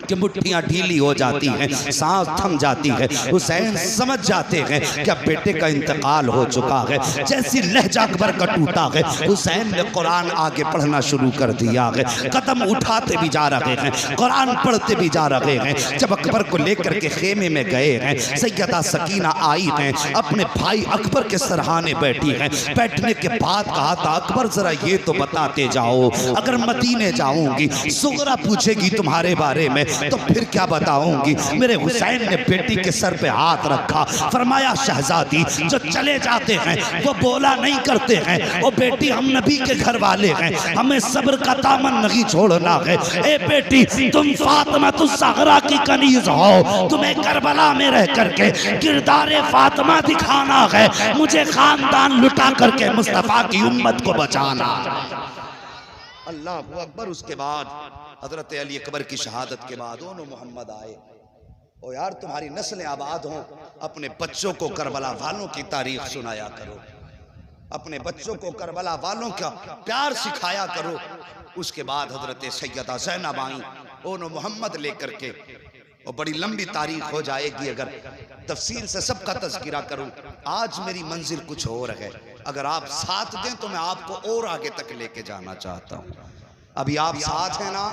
कि मुट्ठियां ढीली हो जाती हैं, सांस थम जाती है, हुसैन समझ जाते हैं कि अब बेटे का इंतकाल हो चुका है। जैसी लहजा अकबर का टूटा है, हुसैन ने कुरान आगे पढ़ना शुरू कर दिया है, कदम उठाते भी जा रहे हैं, कुरान पढ़ते भी जा रहे हैं। जब अकबर को लेकर के खेमे में गए हैं, सैयदा सकीना आई हैं, अपने भाई अकबर के सरहाने बैठी हैं। बैठने के बाद कहा था अकबर जरा ये तो बताते जाओ, अगर मदीने जाऊंगी सुगरा पूछेगी तुम्हारे बारे में तो फिर क्या बताऊंगी। मेरे हुसैन ने बेटी के सर पे हाथ रखा, फरमाया शहजादी जो चले जाते हैं वो बोला नहीं करते हैं, ओ बेटी हम नबी के घर वाले हैं, हमें सब्र का दामन नहीं छोड़ना है। ए बेटी तुम फातिमा ज़हरा की कनीज हो, तुम्हें करबला में रह करके किरदारे फातिमा दिखाना है, मुझे खानदान लुटा करके मुस्तफा की उम्मत को बचाना। अल्लाह अकबर। उसके बाद हजरत अली अकबर की शहादत के बाद दोनों मोहम्मद आए, ओ यार तुम्हारी नस्लें आबाद हों, अपने बच्चों को करबला वालों की तारीख सुनाया करो, अपने बच्चों को करबला वालों का प्यार सिखाया करो। उसके बाद हजरत सैयदा ज़ैनब आई, दोनों मोहम्मद लेकर के और बड़ी लंबी तारीख हो जाएगी अगर तफसील से सबका तज़किरा करूं। आज मेरी मंजिल कुछ और है, अगर आप साथ दें तो मैं आपको और आगे तक लेके जाना चाहता हूं। अभी आप साथ हैं ना,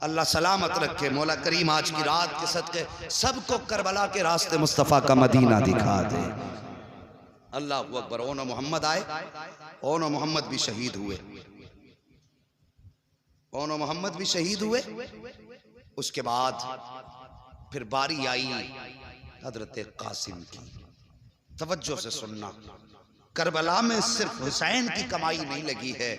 अल्लाह सलामत रखे। मौला करीम आज की रात के सदके सबको करबला के रास्ते मुस्तफ़ा का मदीना दिखा दे। अल्लाह अकबर। ओनो मोहम्मद आए, ओनो मोहम्मद भी शहीद हुए, ओनो मोहम्मद भी शहीद हुए। उसके बाद फिर बारी आई हजरत कासिम की। तवज्जो से सुनना, करबला में सिर्फ हुसैन की कमाई नहीं लगी है,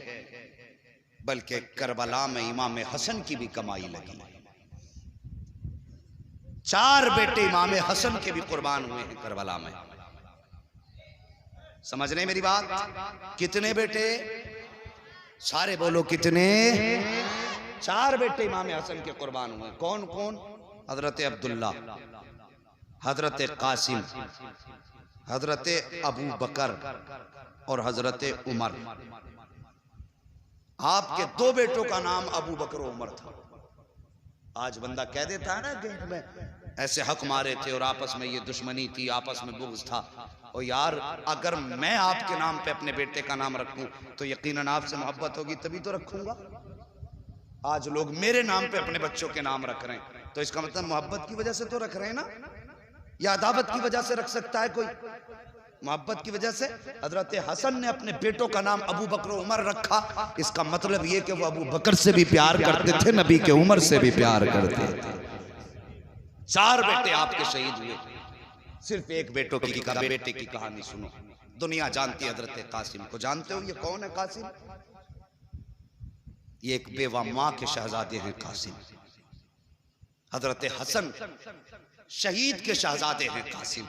बल्कि करबला में इमाम हसन की भी कमाई लगी। 4 बेटे इमाम हसन के भी कुर्बान हुए हैं करबला में। समझ रहे मेरी बात? कितने बेटे? सारे बोलो कितने? 4 बेटे इमाम हसन के कुर्बान हुए। कौन कौन? हजरत अब्दुल्ला, हजरत कासिम, हजरत अबू बकर और हजरत उमर। आपके 2 बेटों का नाम अबू बकर उमर था। आज बंदा कह देता है ना कि में ऐसे हक मारे थे और आपस में ये दुश्मनी थी, आपस में बुग़्ज़ था। और यार अगर मैं आपके नाम पे अपने बेटे का नाम रखूं तो यकीनन आपसे मोहब्बत होगी, तभी तो रखूंगा। आज लोग मेरे नाम पे अपने बच्चों के नाम रख रहे हैं, तो इसका मतलब मोहब्बत की वजह से तो रख रहे हैं ना, या अदावत की वजह से रख सकता है कोई? मोहब्बत की वजह से। हजरत हसन ने अपने बेटों का नाम अबू बकर उमर रखा, इसका मतलब ये कि वो अबू बकर से भी प्यार करते थे, नबी के उमर से भी प्यार करते थे। 4 बेटे आपके शहीद हुए। सिर्फ एक बेटे की कहानी सुनो, दुनिया जानती है हजरत कासिम को। जानते हो ये कौन है कासिम? ये एक बेवा मां के शहजादे हैं कासिम। हजरत हसन शहीद के शहजादे हैं कासिम।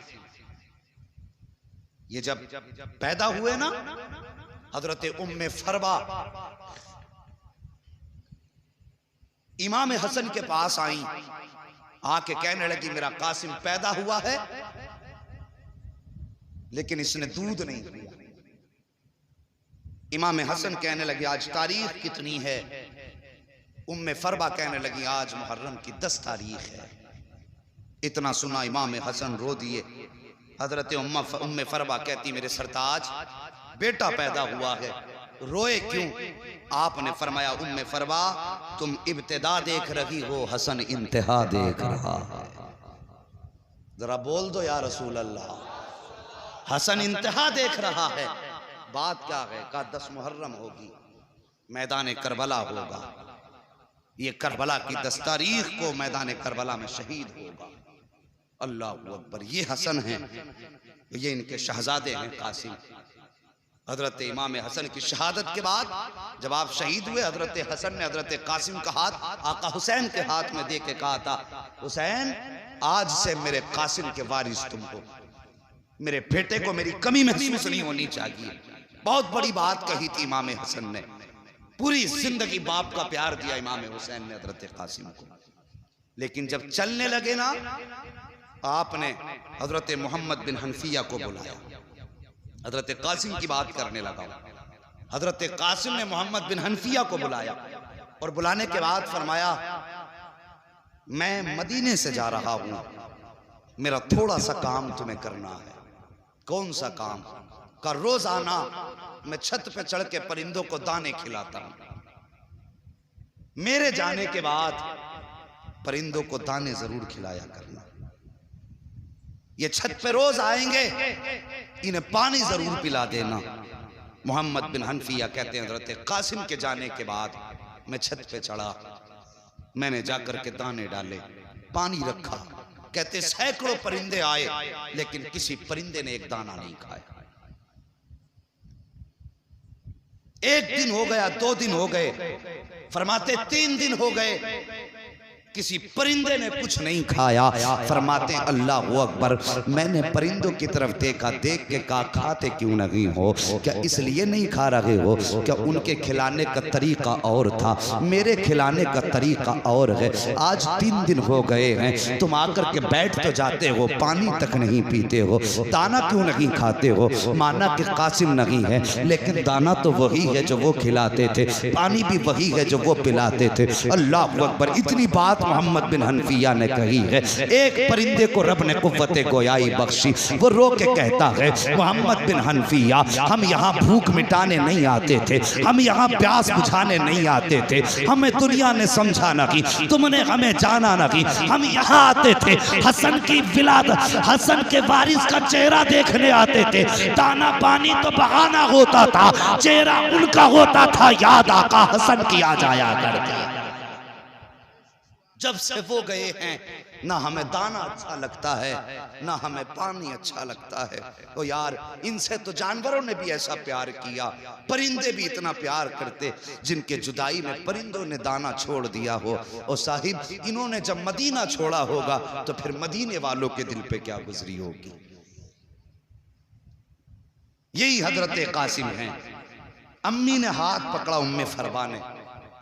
ये जब पैदा हुए ना, हजरत उम्मे फरवा इमाम हसन के पास आई, आके कहने लगी मेरा कासिम पैदा हुआ है लेकिन इसने दूध नहीं पिया। इमाम हसन कहने लगे आज तारीख कितनी है? उम्मे फरवा कहने लगी आज मुहर्रम की 10 तारीख है। इतना सुना इमाम हसन रो दिए। हजरत उम्मे फरवा कहती मेरे सरताज बेटा पैदा हुआ है, रोए क्यों? आपने फरमाया उम्मे फरवा तुम इब्तिदा देख रही हो, हसन इंतहा देख रहा है। जरा बोल दो या रसूल अल्लाह। हसन इंतहा देख रहा है। बात क्या है? का 10 मुहर्रम होगी, मैदान करबला होगा। ये करबला की 10 तारीख को मैदान करबला में शहीद होगा। अल्लाह अकबर। ये हसन हैं, ये इनके शहजादे हैं कासिम। हजरत इमाम हसन की शहादत के बाद जब आप शहीद हुए, हजरत हसन ने हजरत कासिम का हाथ आका हुसैन के हाथ में दे के कहा था हुसैन आज से मेरे कासिम के वारिस तुम हो, मेरे बेटे को मेरी कमी महसूस नहीं होनी चाहिए। बहुत बड़ी बात कही थी इमाम हसन ने। पूरी जिंदगी बाप का प्यार दिया इमाम हुसैन ने हजरत कासिम को। लेकिन जब चलने लगे ना, आपने हजरत मोहम्मद बिन हनफिया को बुलाया। हजरत कासिम की बात करने लगा। हजरत कासिम ने मोहम्मद बिन हनफिया को बुलाया और बुलाने के बाद फरमाया मैं मदीने से जा रहा हूं, मेरा थोड़ा सा काम तुम्हें करना है। कौन सा काम? का रोजाना मैं छत पे चढ़ के परिंदों को दाने खिलाता हूं। मेरे जाने के बाद परिंदों को दाने जरूर खिलाया करना। ये छत पे रोज आएंगे, इन्हें पानी जरूर पिला देना। मोहम्मद बिन हनफिया कहते हैं हजरत कासिम के जाने के बाद मैं छत पे चढ़ा, मैंने जाकर के दाने डाले, पानी रखा। कहते सैकड़ों परिंदे आए लेकिन किसी परिंदे ने एक दाना नहीं खाया। एक दिन हो गया, 2 दिन हो गए, फरमाते 3 दिन हो गए, किसी परिंदे ने कुछ नहीं खाया। फरमाते अल्लाह अकबर। मैंने परिंदों की तरफ देखा, देख के कहा खाते क्यों नहीं हो? क्या इसलिए नहीं खा रहे हो? क्या उनके खिलाने का तरीका और था, मेरे खिलाने का तरीका और है। आज 3 दिन हो गए हैं, तुम आकर के बैठ तो जाते हो, पानी तक नहीं पीते हो, दाना क्यों नहीं खाते हो? माना कि कासिम नहीं है लेकिन दाना तो वही है जो वो खिलाते थे, पानी भी वही है जो वो पिलाते थे। अल्लाह अकबर। इतनी बात बात मोहम्मद बिन हनफिया ने कही है। एक परिंदे को रब ने कुव्वत गोयाई बख्शी, वो रो के कहता है मोहम्मद बिन हनफिया, हम यहाँ भूख मिटाने नहीं आते थे, हम यहाँ प्यास बुझाने नहीं आते थे, हमें दुनिया ने समझा नहीं, तुमने हमें जाना नहीं, हम यहाँ आते थे हसन की विलादत, हसन के वारिस का चेहरा देखने आते थे। दाना पानी तो बहाना होता था, चेहरा उनका होता था, याद आका हसन की आ जाया करती। जब से वो गए हैं ना हमें दाना अच्छा लगता है ना हमें पानी अच्छा लगता है। तो यार इनसे तो जानवरों ने भी ऐसा प्यार किया, परिंदे भी इतना प्यार करते जिनके जुदाई में परिंदों ने दाना छोड़ दिया हो। और साहिब इन्होंने जब मदीना छोड़ा होगा तो फिर मदीने वालों के दिल पे क्या गुजरी होगी। यही हजरत कासिम हैं। अम्मी ने हाथ पकड़ा उम्मे फरवा ने,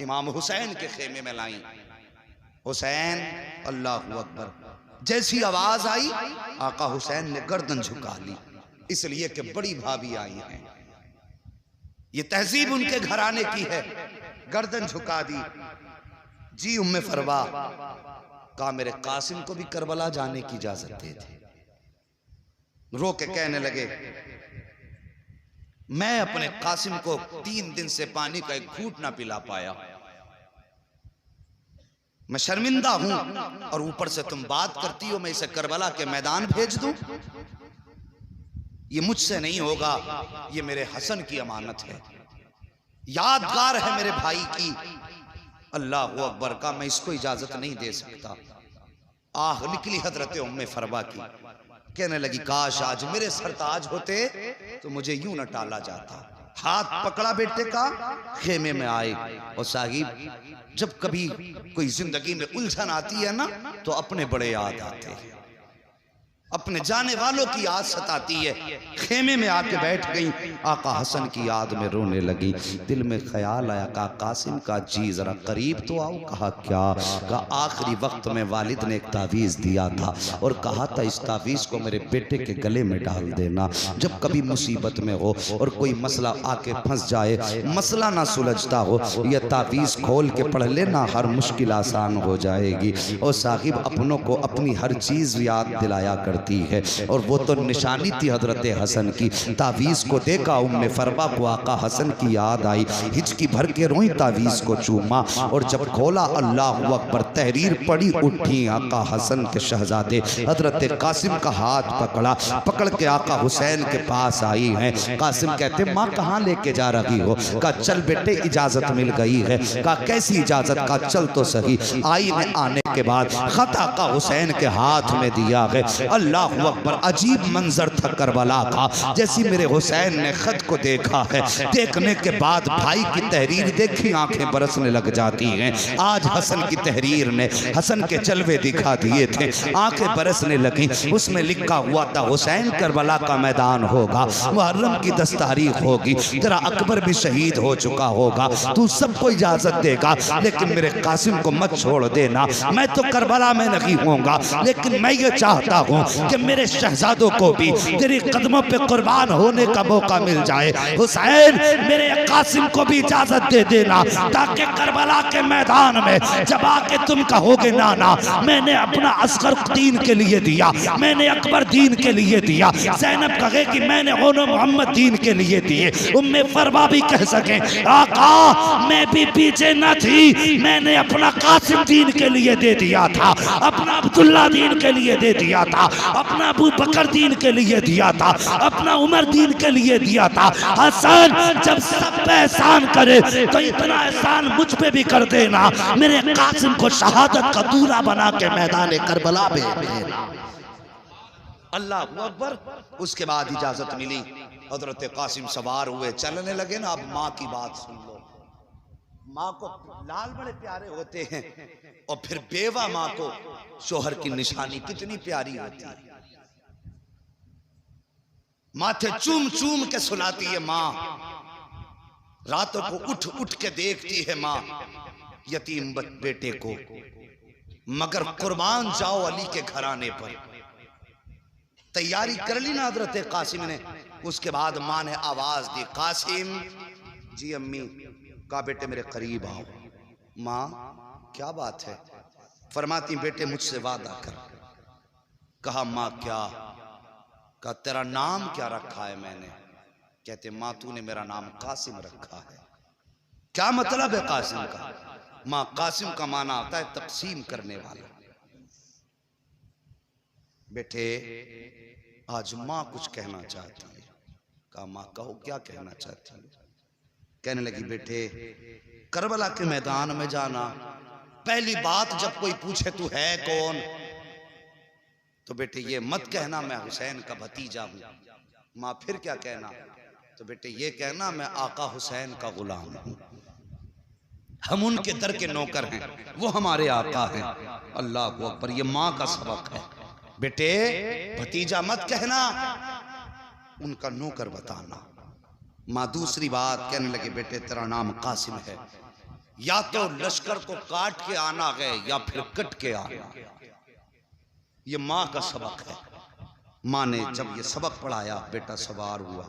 इमाम हुसैन के खेमे में लाई। हुसैन, अल्लाहु अकबर। जैसी आवाज आई आका हुसैन ने गर्दन झुका ली, इसलिए कि बड़ी भाभी आई हैं। ये तहजीब उनके घराने की है। गर्दन झुका दी। जी उम्मे फरवा, कहा मेरे कासिम को भी करबला जाने की इजाजत दे दे। रो के कहने लगे मैं अपने कासिम को 3 दिन से पानी का एक घूंट ना पिला पाया, मैं शर्मिंदा हूं, और ऊपर से तुम बात करती हो मैं इसे करबला के मैदान भेज दूं। ये मुझसे नहीं होगा, ये मेरे हसन की अमानत है, यादगार है मेरे भाई की। अल्लाह अकबर का, मैं इसको इजाजत नहीं दे सकता। आह निकली हजरत उम्मे फरवा की, कहने लगी काश आज मेरे सरताज होते तो मुझे यूं न टाला जाता। हाथ पकड़ा बेटे का, खेमे में आए। और साहिब जब कभी कोई जिंदगी में उलझन आती है ना तो अपने बड़े याद आते हैं, अपने जाने वालों की याद सताती है। खेमे में आके बैठ गई, आका हसन की याद में रोने लगी। दिल में ख्याल आया कहा कासिम का जी जरा करीब तो आओ। कहा क्या? कहा आखिरी वक्त में वालिद ने एक तावीज़ दिया था और कहा था इस तावीज़ को मेरे बेटे के गले में डाल देना, जब कभी मुसीबत में हो और कोई मसला आके फंस जाए, मसला ना सुलझता हो, यह तावीज़ खोल के पढ़ लेना, हर मुश्किल आसान हो जाएगी। और साहिब अपनों को अपनी हर चीज़ याद दिलाया कर है। और वो तो निशानी थी हजरत हसन की। तावीज़ को देखा उम्मे फरवा को आका हसन की याद आई, हिचकी भर के रोई, तावीज़ को चूमा और जब खोला अल्लाह अकबर, तहरीर पड़ी, उठी। आका हसन के शहजादे हजरत कासिम का हाथ पकड़ा, पकड़ के आका हुसैन के पास आई हैं। कासिम कहते माँ कहाँ लेके जा रही हो? कहा चल बेटे इजाजत मिल गई है। कहा कैसी इजाजत? का चल तो सही। आई ने आने के बाद खत आका हुसैन के हाथ में दिया है। अल्लाहु अकबर, अजीब मंजर था करबला का। जैसी मेरे हुसैन ने खत को देखा है, देखने के बाद भाई की तहरीर देखी आंखें बरसने लग जाती हैं। आज हसन की तहरीर ने हसन के जलवे दिखा दिए थे, आंखें बरसने लगी। उसमें लिखा हुआ था हुसैन करबला का मैदान होगा, मुहर्रम की 10 तारीख होगी, तेरा अकबर भी शहीद हो चुका होगा, तू सबको इजाजत देगा लेकिन मेरे कासिम को मत छोड़ देना। मैं तो करबला में नहीं होऊंगा लेकिन मैं ये चाहता हूँ कि मेरे शहजादों को भी तेरे कदमों पे कुर्बान होने का मौका मिल जाए। हुसैन मेरे कासिम को भी इजाजत दे देना, ताकि करबला के मैदान में जब आके तुम कहोगे नाना मैंने अपना असगर दीन के लिए दिया, मैंने अकबर दीन के लिए दिया, ज़ैनब कहे कि मैंने ओनो मोहम्मद दीन के लिए दिए, उम्मे फरवा भी कह सके आका मैं भी पीछे न थी, मैंने अपना कासिम दीन के लिए दे दिया था, अपना अब्दुल्ला दीन के लिए दे दिया था, अपना अबू बकर दीन के लिए दिया था, अपना उमर दीन के लिए दिया था। हसन जब सब पे एहसान करे तो इतना एहसान मुझ पे भी कर देना, मेरे कासिम को शहादत का दूल्हा बना के मैदान करबला में भेजना। अल्लाह अकबर। उसके बाद इजाजत मिली, हजरत कासिम सवार हुए, चलने लगे ना। अब माँ की बात सुन लो। माँ को लाल बड़े प्यारे होते हैं और फिर बेवा माँ को शोहर की निशानी कितनी प्यारी होती है। माथे चूम चूम के सुलाती है माँ, रातों को उठ उठ के देखती है माँ यतीम बेटे को। मगर कुर्बान जाओ अली के घराने पर। तैयारी कर ली ना हजरत कासिम ने। उसके बाद माँ ने आवाज दी कासिम। जी अम्मी। कहा बेटे मेरे करीब आओ। माँ क्या बात है? फरमाती बेटे मुझसे वादा कर। कहा माँ क्या? कहा तेरा नाम क्या रखा है मैंने? कहते माँ तूने मेरा नाम कासिम रखा है। क्या मतलब है कासिम का? माँ कासिम का माना आता है तकसीम करने वाला। बेटे आज माँ कुछ कहना चाहती है। कहा माँ कहो क्या कहना चाहती है? कहने लगी बेटे करबला के मैदान में जाना, पहली बात जब कोई पूछे तू है कौन, तो बेटे ये मत कहना मैं हुसैन का भतीजा हूं। माँ फिर क्या कहना? तो बेटे ये कहना मैं आका हुसैन का गुलाम हूं, हम उनके दर के नौकर हैं, वो हमारे आका हैं। अल्लाह अकबर, ये माँ का सबक है। बेटे भतीजा मत कहना, उनका नौकर बताना। माँ दूसरी बात कहने लगे बेटे तेरा नाम कासिम है, या तो लश्कर को काट के आना है या फिर कट के आना। ये माँ का सबक है। माँ ने जब ये सबक पढ़ाया बेटा सवार हुआ,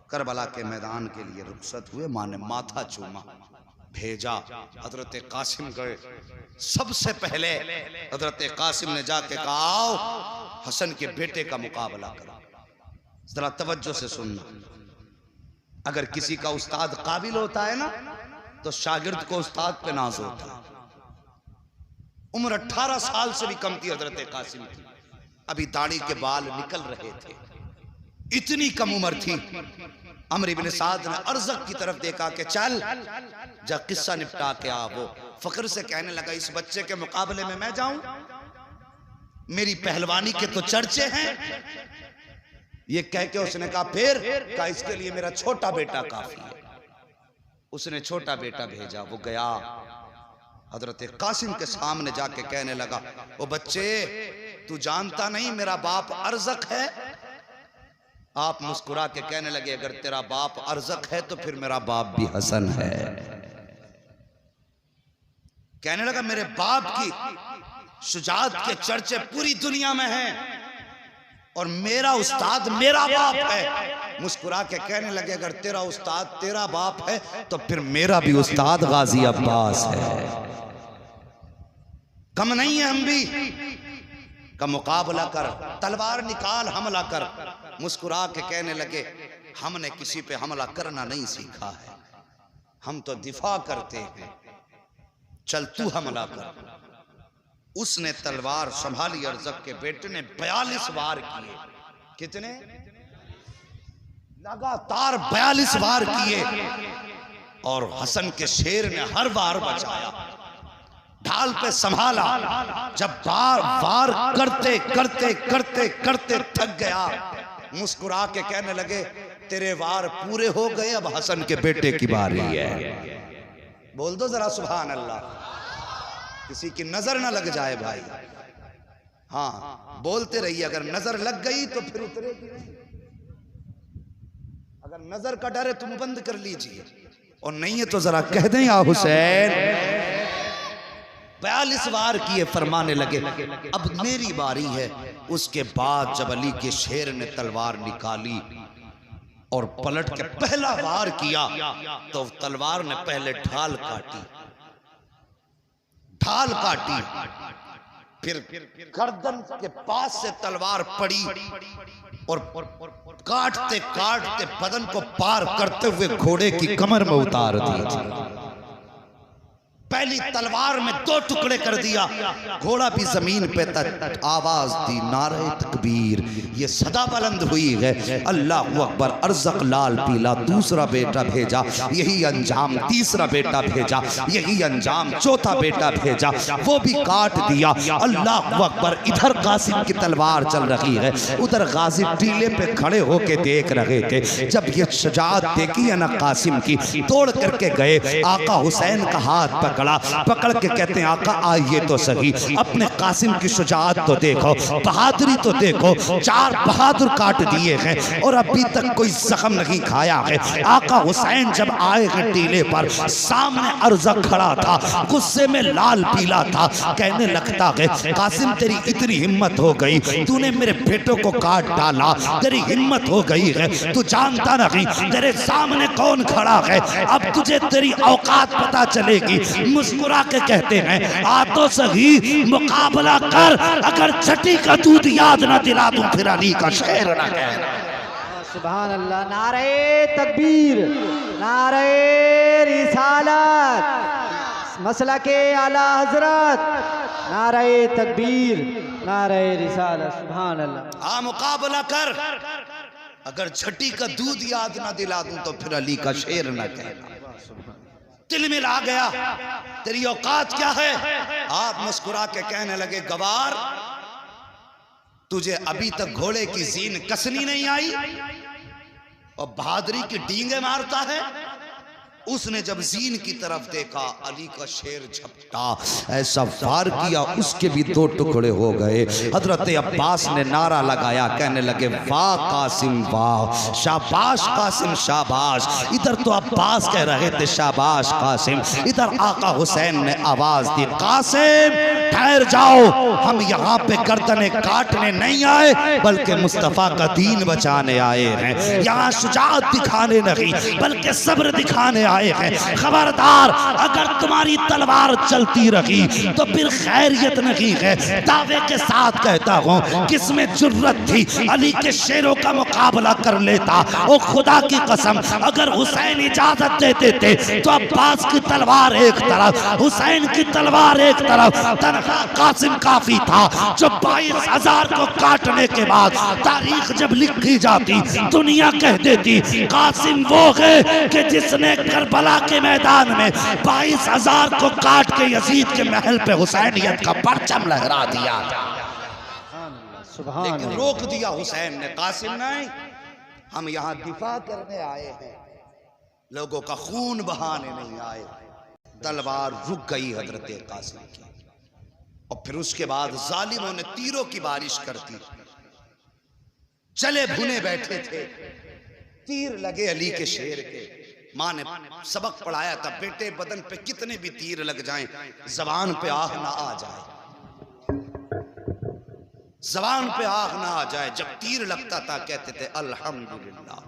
करबला के मैदान के लिए रुखसत हुए। माँ ने माथा चूमा, भेजा। हजरत कासिम गए। सबसे पहले हजरत कासिम ने जाके कहा आओ हसन के बेटे का मुकाबला करो। जरा तवज्जो से सुनना, अगर किसी का उस्ताद काबिल होता है ना तो शागिर्द को उस्ताद पे नाज होता है। उम्र 18 साल से भी कम थी हजरत कासिम की, अभी दाढ़ी के बाल निकल रहे थे, इतनी कम उम्र थी। अमर इब्न साद ने अर्ज़क की तरफ देखा कि चल जा किस्सा निपटा के आ। वो फख्र से कहने लगा इस बच्चे के मुकाबले में मैं जाऊं? मेरी पहलवानी के तो चर्चे हैं। ये कह के उसने कहा फिर? कहा इसके लिए मेरा छोटा बेटा काफी है। उसने छोटा बेटा भेजा, वो गया हजरत कासिम के सामने जाके कहने लगा ओ बच्चे तू जानता नहीं मेरा बाप अर्ज़क है? आप मुस्कुरा के कहने लगे अगर तेरा बाप अर्ज़क है तो फिर मेरा बाप भी हसन है। कहने लगा मेरे बाप की शुजाअत के चर्चे पूरी दुनिया में हैं और मेरा उस्ताद मेरा बाप है। मुस्कुरा के कहने लगे अगर तेरा उस्ताद तेरा बाप है तो फिर मेरा भी उस्ताद गाजी अब्बास है, कम नहीं है हम भी। का मुकाबला कर, तलवार निकाल, हमला कर। मुस्कुरा के कहने लगे हमने किसी पे हमला करना नहीं सीखा है, हम तो दिफा करते हैं, चल तू हमला कर। उसने तलवार संभाली, अर्ज़क के बेटे ने 42 वार किए। कितने? लगातार 42 वार किए और हसन के शेर ने हर वार बचाया, ढाल पे संभाला। जब बार वार करते करते करते करते थक गया, मुस्कुरा के कहने लगे तेरे वार पूरे हो गए, अब हसन के बेटे की बारी है। बोल दो जरा सुभान अल्लाह, किसी की नजर ना लग जाए भाई। हाँ बोलते रहिए, अगर नजर लग गई तो फिर उतरेगी। अगर नजर का डर है तुम बंद कर लीजिए, और नहीं है तो जरा कह दें या हुसैन। 42 वार किए, फरमाने लगे अब मेरी बारी है। उसके बाद जब अली के शेर ने तलवार निकाली और पलट के पहला वार किया तो तलवार ने पहले ढाल काटी, फिर गर्दन के पास से तलवार पड़ी और काटते काटते बदन को पार करते हुए घोड़े की कमर में उतार दी। पहली तलवार में 2 टुकड़े कर दिया, घोड़ा भी जमीन पे तक। आवाज दी नारे तकबीर, ये सदा बुलंद हुई है अल्लाहु अकबर। अर्ज़क लाल पीला दूसरा बेटा भेजा, यही अंजाम तीसरा बेटा भेजा, यही अंजाम चौथा बेटा भेजा, वो भी काट दिया। अल्लाहु अकबर। इधर कासिम की तलवार चल रही है, उधर गाजी टीले पे खड़े होके देख रहे थे। जब ये शुजाअत देखी है ना कासिम की, तोड़ करके गए, आका हुसैन का हाथ पकड़ के कहते हैं आका आइए तो सही, अपने कासिम की शुजाअत तो देखो, बहादुरी तो देखो। 4 बहादुर काट दिए हैं और अभी तक कोई जख्म नहीं खाया है। आका हुसैन जब आए हैं टीले पर, सामने अर्ज़क खड़ा था, गुस्से में लाल पीला था। कहने लगता है कासिम तेरी इतनी हिम्मत हो गई, तूने मेरे बेटों को काट डाला, तेरी हिम्मत हो गई है, तू जानता नहीं तेरे सामने कौन खड़ा है। अब तुझे तेरी औकात पता चलेगी। मुस्कुरा के कहते हैं आ तो सही मुकाबला कर, अगर छठी का दूध याद ना दिला दूं फिर अली का शेर ना कहना। सुभान अल्लाह। नारे तकबीर, नारे रिसालत, मसला के आला हजरत, नारे तकबीर, नारे रिसालत। सुभान अल्लाह। हाँ मुकाबला कर, अगर छठी का दूध याद ना दिला दूं तो फिर अली का शेर ना कहना। दिल में ला गया तेरी औकात क्या है। आप मुस्कुरा के कहने लगे गवार, तुझे अभी तक घोड़े की जीन कसनी नहीं आई और बहादुरी की डींगे मारता है। उसने जब जीन की तरफ देखा, अली का शेर झपटा, ऐसा वार किया उसके भी दो टुकड़े हो गए। हजरत अब्बास ने नारा लगाया, कहने लगे वाह कासिम वाह, शाबाश कासिम शाबाश। इधर तो अब्बास कह रहे थे शाबाश कासिम, इधर आका हुसैन ने आवाज दी कासिम ठहर जाओ, हम यहाँ पे गर्दनें काटने नहीं आए बल्कि मुस्तफा का दीन बचाने आए हैं। यहाँ शुजाअत दिखाने नहीं बल्कि सब्र दिखाने आए हैं। खबरदार, अगर तुम्हारी तलवार चलती रही तो फिर खैरियत नहीं है। दावे के साथ कहता हूँ, किसमें जुर्रत थी अली के शेरों का मुकाबला कर लेता। ओ खुदा की कसम, अगर हुसैन इजाजत देते थे तो अब्बास की तलवार एक तरफ, हुसैन की तलवार एक तरफ, तनहा कासिम काफी था जो 22,000 को काटने के बाद तारीख जब लिखी जाती दुनिया कह देती कासिम वो है कि जिसने करबला के मैदान में 22,000 को काट के यजीद के महल पे हुसैनियत का परचम लहरा दिया। लेकिन रोक दिया हुसैन ने, कासिम नहीं, हम यहाँ दिफा करने आए हैं, लोगों का खून बहाने नहीं आए। तलवार रुक गई हजरत कासिम की और फिर उसके बाद जालिमों ने तीरों की बारिश कर दी। चले भुने बैठे थे, तीर लगे अली के शेर के। माँ ने सबक पढ़ाया था, बेटे बदन पे कितने भी तीर लग जाएं जबान पे आह ना आ जाए, जबान पे आह ना आ जाए। जब तीर लगता था कहते थे अल्हम्दुलिल्लाह,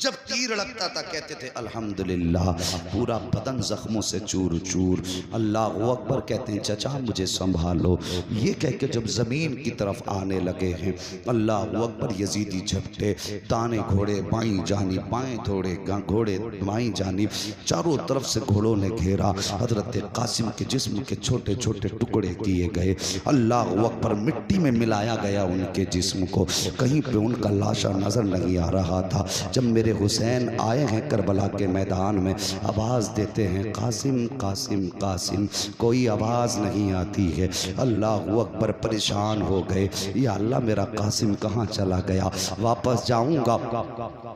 जब तीर लगता था कहते थे अल्हम्दुलिल्लाह। पूरा बदन जख्मों से चूर चूर। अल्लाह अकबर कहते हैं चचा मुझे संभालो, ये कह के जब जमीन की तरफ आने लगे हैं अल्लाह अकबर, यजीदी झपटे, दाने घोड़े बाईं जानिब, बाएं घोड़े बाईं जानिब, चारों तरफ से घोड़ों ने घेरा। हजरत कासिम के जिस्म के छोटे छोटे टुकड़े किए गए। अल्लाह अकबर, मिट्टी में मिलाया गया उनके जिस्म को, कहीं पे उनका लाशा नजर नहीं आ रहा था। जब मेरे हुसैन आए हैं करबला के मैदान में, आवाज़ देते हैं कासिम कासिम कासिम, कोई आवाज़ नहीं आती है। अल्लाह अकबर परेशान हो गए, या अल्लाह मेरा कासिम कहाँ चला गया, वापस जाऊंगा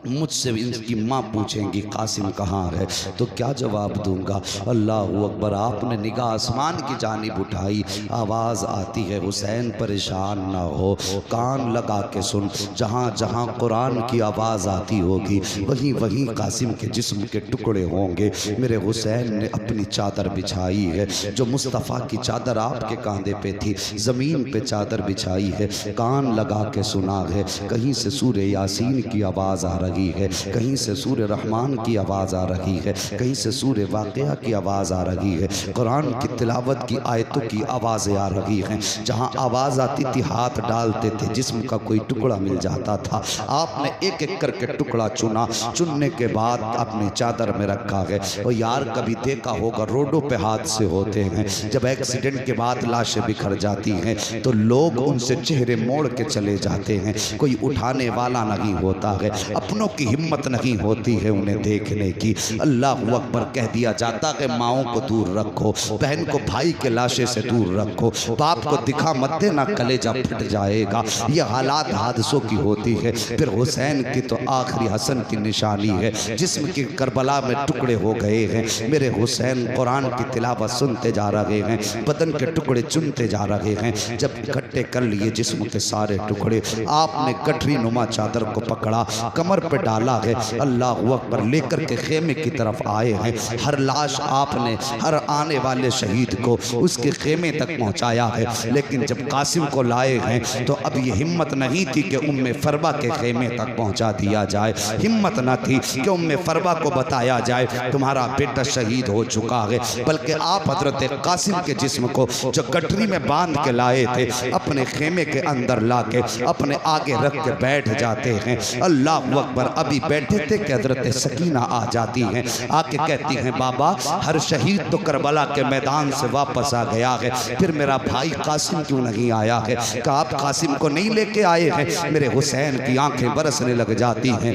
मुझसे इनकी माँ पूछेंगी कासिम कहाँ है तो क्या जवाब दूंगा। अल्लाह अकबर, आपने निगाह आसमान की जानिब उठाई, आवाज़ आती है हुसैन परेशान ना हो, कान लगा के सुन, जहाँ जहाँ कुरान की आवाज़ आती होगी वहीं वहीं कासिम के जिस्म के टुकड़े होंगे। मेरे हुसैन ने अपनी चादर बिछाई है, जो मुस्तफ़ा की चादर आपके कांधे पे थी, ज़मीन पे चादर बिछाई है, कान लगा के सुना है। कहीं से सूरे यासीन की आवाज़ आ रही है, कहीं से सूरे रहमान की आवाज़ आ रही है, कहीं से सूरे वाक़िया की आवाज़ आ रही है, कुरान की तिलावत की आयतों की आवाज़ें आ रही हैं। जहाँ आवाज़ आती थी हाथ डालते थे, जिस्म का कोई टुकड़ा मिल जाता था। आपने एक एक करके टुकड़ा चुना, चुनने के बाद अपनी चादर में रखा है। और यार कभी देखा होगा रोडों पे हादसे होते हैं, जब एक्सीडेंट के बाद लाशें बिखर जाती हैं तो लोग उनसे चेहरे मोड़ के चले जाते हैं, कोई उठाने वाला नहीं होता है, अपनों की हिम्मत नहीं होती है उन्हें देखने की। अल्लाह अकबर कह दिया जाता है माओं को दूर रखो, बहन को भाई के लाशे से दूर रखो, बाप को दिखा मत देना कलेजा फट जाएगा। ये हालात हादसों की होती है। फिर हुसैन की तो आखिरी हसन की निशानी है, जिस्म के करबला में टुकड़े हो गए हैं। मेरे हुसैन कुरान की तिलावत सुनते जा रहे हैं, बदन के टुकड़े चुनते जा रहे हैं। जब इकट्ठे कर लिए जिस्म के सारे टुकड़े, आपने गठरी नुमा चादर को पकड़ा, कमर पे डाला है, अल्लाह अकबर लेकर के खेमे की तरफ आए हैं। हर लाश आपने हर आने वाले शहीद को उसके खेमे तक पहुंचाया है। लेकिन जब कासिम को लाए हैं तो अब ये हिम्मत नहीं थी कि उम्मे फरबा के खेमे तक पहुंचा दिया जाए। हिम्मत न थी कि उम्मे फरवा को बताया जाए तुम्हारा बेटा शहीद हो चुका है, बल्कि आप हजरत कासिम के जिस्म को जो गठरी में बांध के लाए थे अपने खेमे के अंदर लाके अपने आगे रख के बैठ जाते हैं। अल्लाह अकबर। अभी बैठे थे कि हजरत सकीना आ जाती हैं, आके कहती हैं बाबा हर शहीद तो करबला के मैदान से वापस आ गया है, फिर मेरा भाई कासिम क्यों नहीं आया है? क्या आप कासिम को नहीं लेके आए हैं? मेरे हुसैन की आंखें बरसने लग जाती हैं।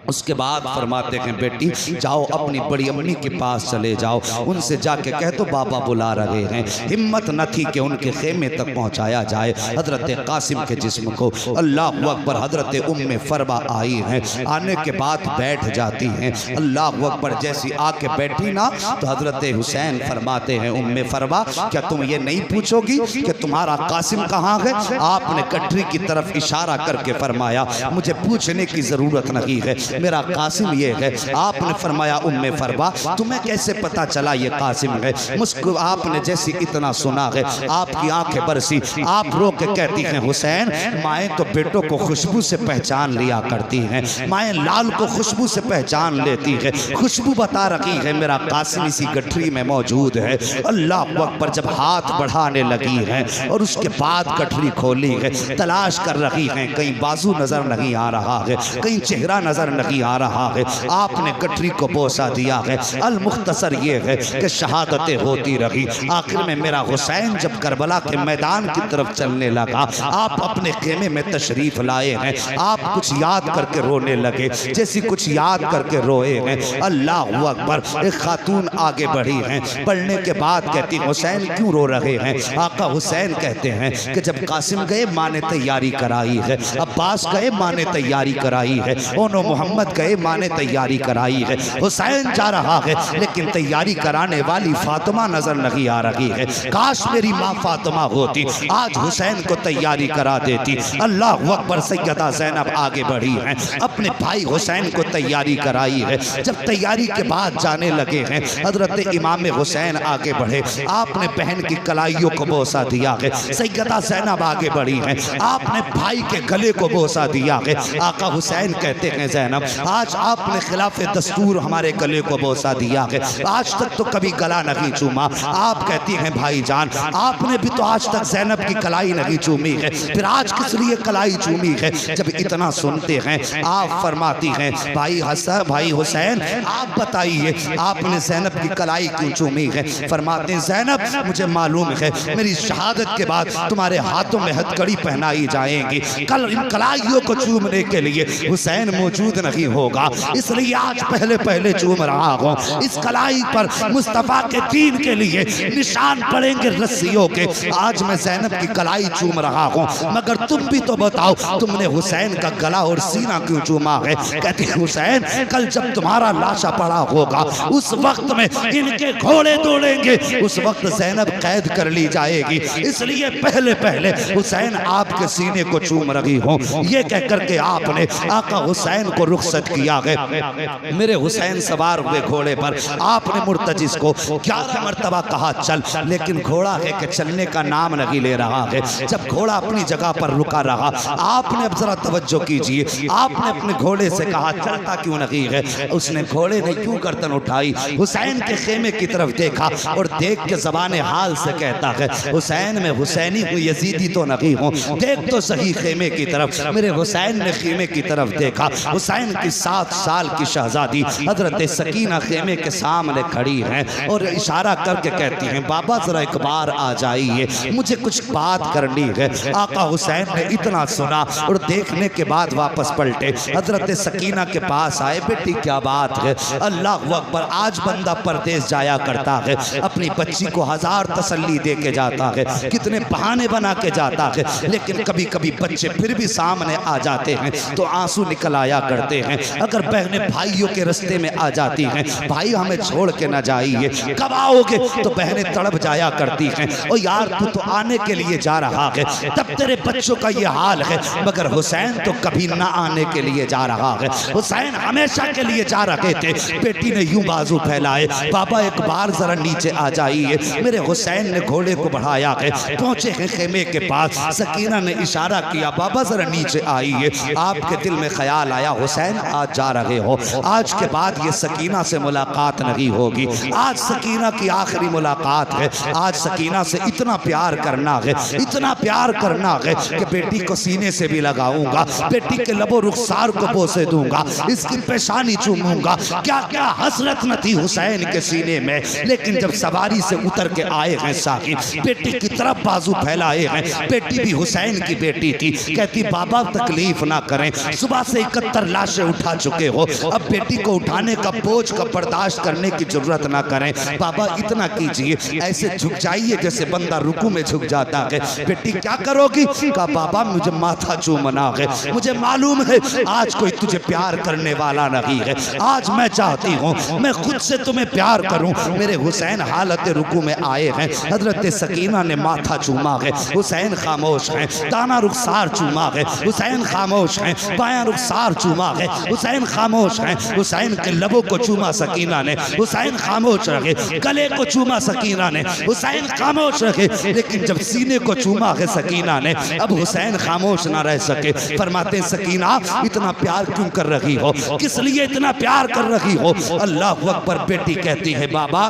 उसके बाद फरमाते हैं बेटी जाओ अपनी बड़ी अम्मी के पास चले जाओ, उनसे जाके कह दो बाबा बुला रहे हैं। हिम्मत न थी कि उनके खेमे तक पहुंचाया जाए हजरत कासिम के जिस्म को। अल्लाह अकबर। हजरत उम्मे फरवा आई हैं, आने के बाद बैठ जाती हैं। अल्लाह अकबर। जैसी आके बैठी ना तो हजरत हुसैन फरमाते हैं उम्मे फरवा क्या तुम ये नहीं पूछोगी कि तुम्हारा कासिम कहाँ है? आपने गठरी की तरफ इशारा करके फरमाया मुझे पूछने की जरूरत नहीं है, मेरा कासिम ये है। आपने फरमाया उम्मे फरवा तुम्हें कैसे पता चला ये कासिम है? मुस्कुर आपने जैसी इतना सुना है आपकी आंखें बरसी, आप रो के कहती हैं हुसैन माएँ तो बेटों को खुशबू से पहचान लिया करती हैं, माएँ लाल को खुशबू से पहचान लेती है, खुशबू बता रही है मेरा कासिम इसी गठरी में मौजूद है। अल्लाह अकबर। जब हाथ बढ़ाने लगी है और उसके बाद गठरी खोली है, तलाश कर रही है, कहीं बाजू नजर नहीं आ रहा है, कहीं चेहरा नजर नहीं आ रहा है। आपने गठरी को बोसा दिया है। अल मुख्तसर ये है कि शहादतें होती रही, आखिर में मेरा हुसैन जब करबला के मैदान की तरफ चलने लगा आप अपने खेमे में तशरीफ लाए हैं, आप कुछ याद करके रोने लगे, जैसी कुछ याद करके रोए हैं। अल्लाह अकबर। एक खातून आगे बढ़ी हैं, पढ़ने के बाद कहती हुसैन क्यों रो रहे हैं? आका हुसैन कहते हैं कि जब कासिम गए माँ ने तैयारी कराई है, अब्बास गए माँ ने तैयारी कराई है, ओनो मोहम्मद गए माँ ने तैयारी कराई है, हुसैन जा रहा है लेकिन तैयारी कराने वाली फातिमा नजर नहीं आ रही है। काश मेरी माँ फातिमा होती आज हुसैन को तैयारी करा देती। अल्लाह अकबर। सैयदा ज़ैनब आगे बढ़ी हैं, अपने भाई हुसैन को तैयारी कराई है। जब तैयारी के बाद जाने लगे हैं हजरत इमाम हुसैन आगे बढ़े, आपने बहन की कलाइयों को बोसा दिया है। सैयदा ज़ैनब आगे बढ़ी हैं, आपने भाई के गले को बोसा दिया है। आका हुसैन कहते हैं ज़ैनब आज आपने खिलाफ दस्तूर हमारे गले को बोसा दिया है, आज तक तो कभी गला नहीं चूमा। आप कहती हैं भाईजान आपने भी तो आज तक ज़ैनब की कलाई नहीं चूमी है, फिर आज किस लिए कलाई चूमी है? जब इतना सुनते हैं आप फरमाती हैं भाई हसन भाई हुसैन आप बताइए आपने ज़ैनब की कलाई क्यों चूमी है? फरमाते हैं ज़ैनब मुझे मालूम है मेरी शहादत के बाद तुम्हारे हाथों में हथकड़ी पहनाई जाएंगी, कल इन कलाइयों को चूमने के लिए हुसैन मौजूद नहीं होगा, इसलिए आज पहले पहले चूम रहा हूँ। इस कलाई पर मुस्तफ़ा के दीन के लिए निशान पड़ेंगे रस्सियों के, आज मैं ज़ैनब की कलाई चूम रहा हूँ। मगर तुम भी तो बताओ तुमने हुसैन का गला और सीना क्यों चूमा है? कहते हैं हुसैन कल जब तुम्हारा लाशा पड़ा होगा उस वक्त में इनके घोड़े दौड़ेंगे, उस वक्त ज़ैनब कैद कर ली जाएगी, इसलिए पहले पहले हुसैन आपके सीने को चूम रही हूँ। ये कह करके आपने आका हुसैन को रुखसत किया है। मेरे हुसैन सवार हुए घोड़े पर, आपने मुर्तजिस को 11 मरतबा कहा चल, लेकिन घोड़ा है कि चलने का नाम नहीं ले रहा है। जब घोड़ा अपनी जगह पर रुका रहा आपने अब जरा तवज्जो कीजिए, आपने अपने घोड़े से कहा चलता क्यों नहीं है? उसने घोड़े ने क्यों गर्दन उठाई, हुसैन के खेमे की तरफ देखा और देख के ज़बाने हाल से कहता है हुसैन में हुसैनी हूँ यजीदी तो नहीं हूँ, देख तो सही खेमे की तरफ। मेरे हुसैन ने खेमे की तरफ देखा, हुसैन की 7 साल की शहजादी हजरत सकीना खेमे के सामने खड़ी हैं और इशारा करके कहती हैं बाबा जरा एक बार आ जाइए, मुझे कुछ बात करनी है। आका हुसैन ने इतना सुना और देखने के बाद वापस पलटे, हजरत सकीना के पास आए, बेटी क्या बात है? अल्लाह अकबर। आज बंदा परदेश जाया करता है, अपनी बच्ची को 1000 तसल्ली दे के जाता है, कितने बहाने बना के जाता है, लेकिन कभी कभी बच्चे फिर भी सामने आ जाते हैं तो आंसू निकल आया करते हैं। अगर बहनें भाइयों के रास्ते में आ जाती हैं भाई हमें छोड़ के ना जाइए, कब आओगे? तो बहनें तड़प जाया करती हैं और यार तू तो आने के लिए जा रहा है, तब तेरे बच्चों का ये हाल है। मगर हुसैन तो कभी ना आने के लिए जा रहा है, हुसैन हमेशा के लिए जा रहे थे। बेटी ने यूं बाजू फैलाए, बाबा एक बार जरा नीचे आ जाइए। मेरे हुसैन ने घोड़े को बढ़ाया है, पहुंचे हैं खेमे के पास, सकीना ने इशारा किया बाबा जरा नीचे आइए। आपके दिल में ख्याल आया हुसैन आज जा रहे हो, आज के बाद ये सकीना से मुलाकात नहीं होगी। आज सकीना की आखिरी मुलाकात है। आज सकीना से इतना प्यार करना है, इतना प्यार करना है कि बेटी को सीने से भी लगाऊंगा, बेटी के लबो रुखसार को बोसे दूंगा, इसकी पेशानी चूमूंगा। क्या क्या हसरत न थी हुसैन के सीने में। लेकिन जब सवारी से उतर के आए हैं साहिब, बेटी की तरफ बाजू फैलाए हैं। बेटी भी हुसैन की बेटी थी। कहती बाबा तकलीफ ना करें, सुबह से 71 लाशें उठा चुके हो, अब बेटी को उठाने का बोझ का बर्दाश्त करने की जरूरत ना करें। बाबा इतना कीजिए, ऐसे झुक जाइए जैसे बंदा रुकू में झुक जाता है। बेटी क्या करोगी? कहा बाबा मुझे माथा चूमना है, मुझे मालूम है आज कोई तुझे प्यार करने वाला नहीं है। आज मैं चाहती हूँ मैं खुद से तुम्हें प्यार करूँ। मेरे हुसैन हालत रुकू में आए हैं। हजरत सकीना ने माथा चूमा है, हुसैन खामोश हैं। दाना रुखसार चूमा है, हुसैन खामोश हैं। बायां रुखसार चूमा है, हुसैन खामोश हैं। हुसैन के लबों को चूमा सकीना ने, हुसैन खामोश रहे। गले को चूमा सकीना ने, हुसैन खामोश रहे। लेकिन जब सीने को चूमा है सकीना ने, अब हुसैन खामोश ना रह सके। फरमाते सकीना इतना प्यार क्यों कर रही हो, किस लिए इतना प्यार कर रही हो? अल्लाह अकबर। बेटी कहती है बाबा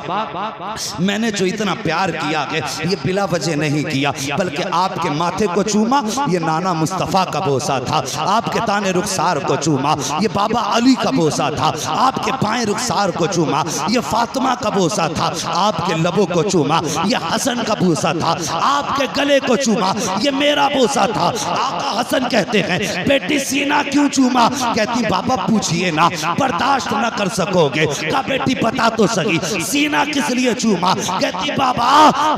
मैंने जो इतना प्यार किया है ये बिला वजह नहीं किया, बल्कि आपके माथे को चूमा ये नाना मुस्तफ़ा का बोसा था, आपके ताने रुखसार को चूमा ये बाबा अली का बोसा था, आपके बाएं रुखसार को चूमा ये फातिमा का बोसा था, आपके लबों को चूमा ये हसन का बोसा था, आपके गले को चूमा ये मेरा बोसा था। आका हसन कहते हैं बेटी सीना क्यों चूमा? कहती बाबा पूछिए ना, बर्दाश्त न कर सकोगे। का बेटी बता तो सही सीना किस लिए चूमा? कहती बाबा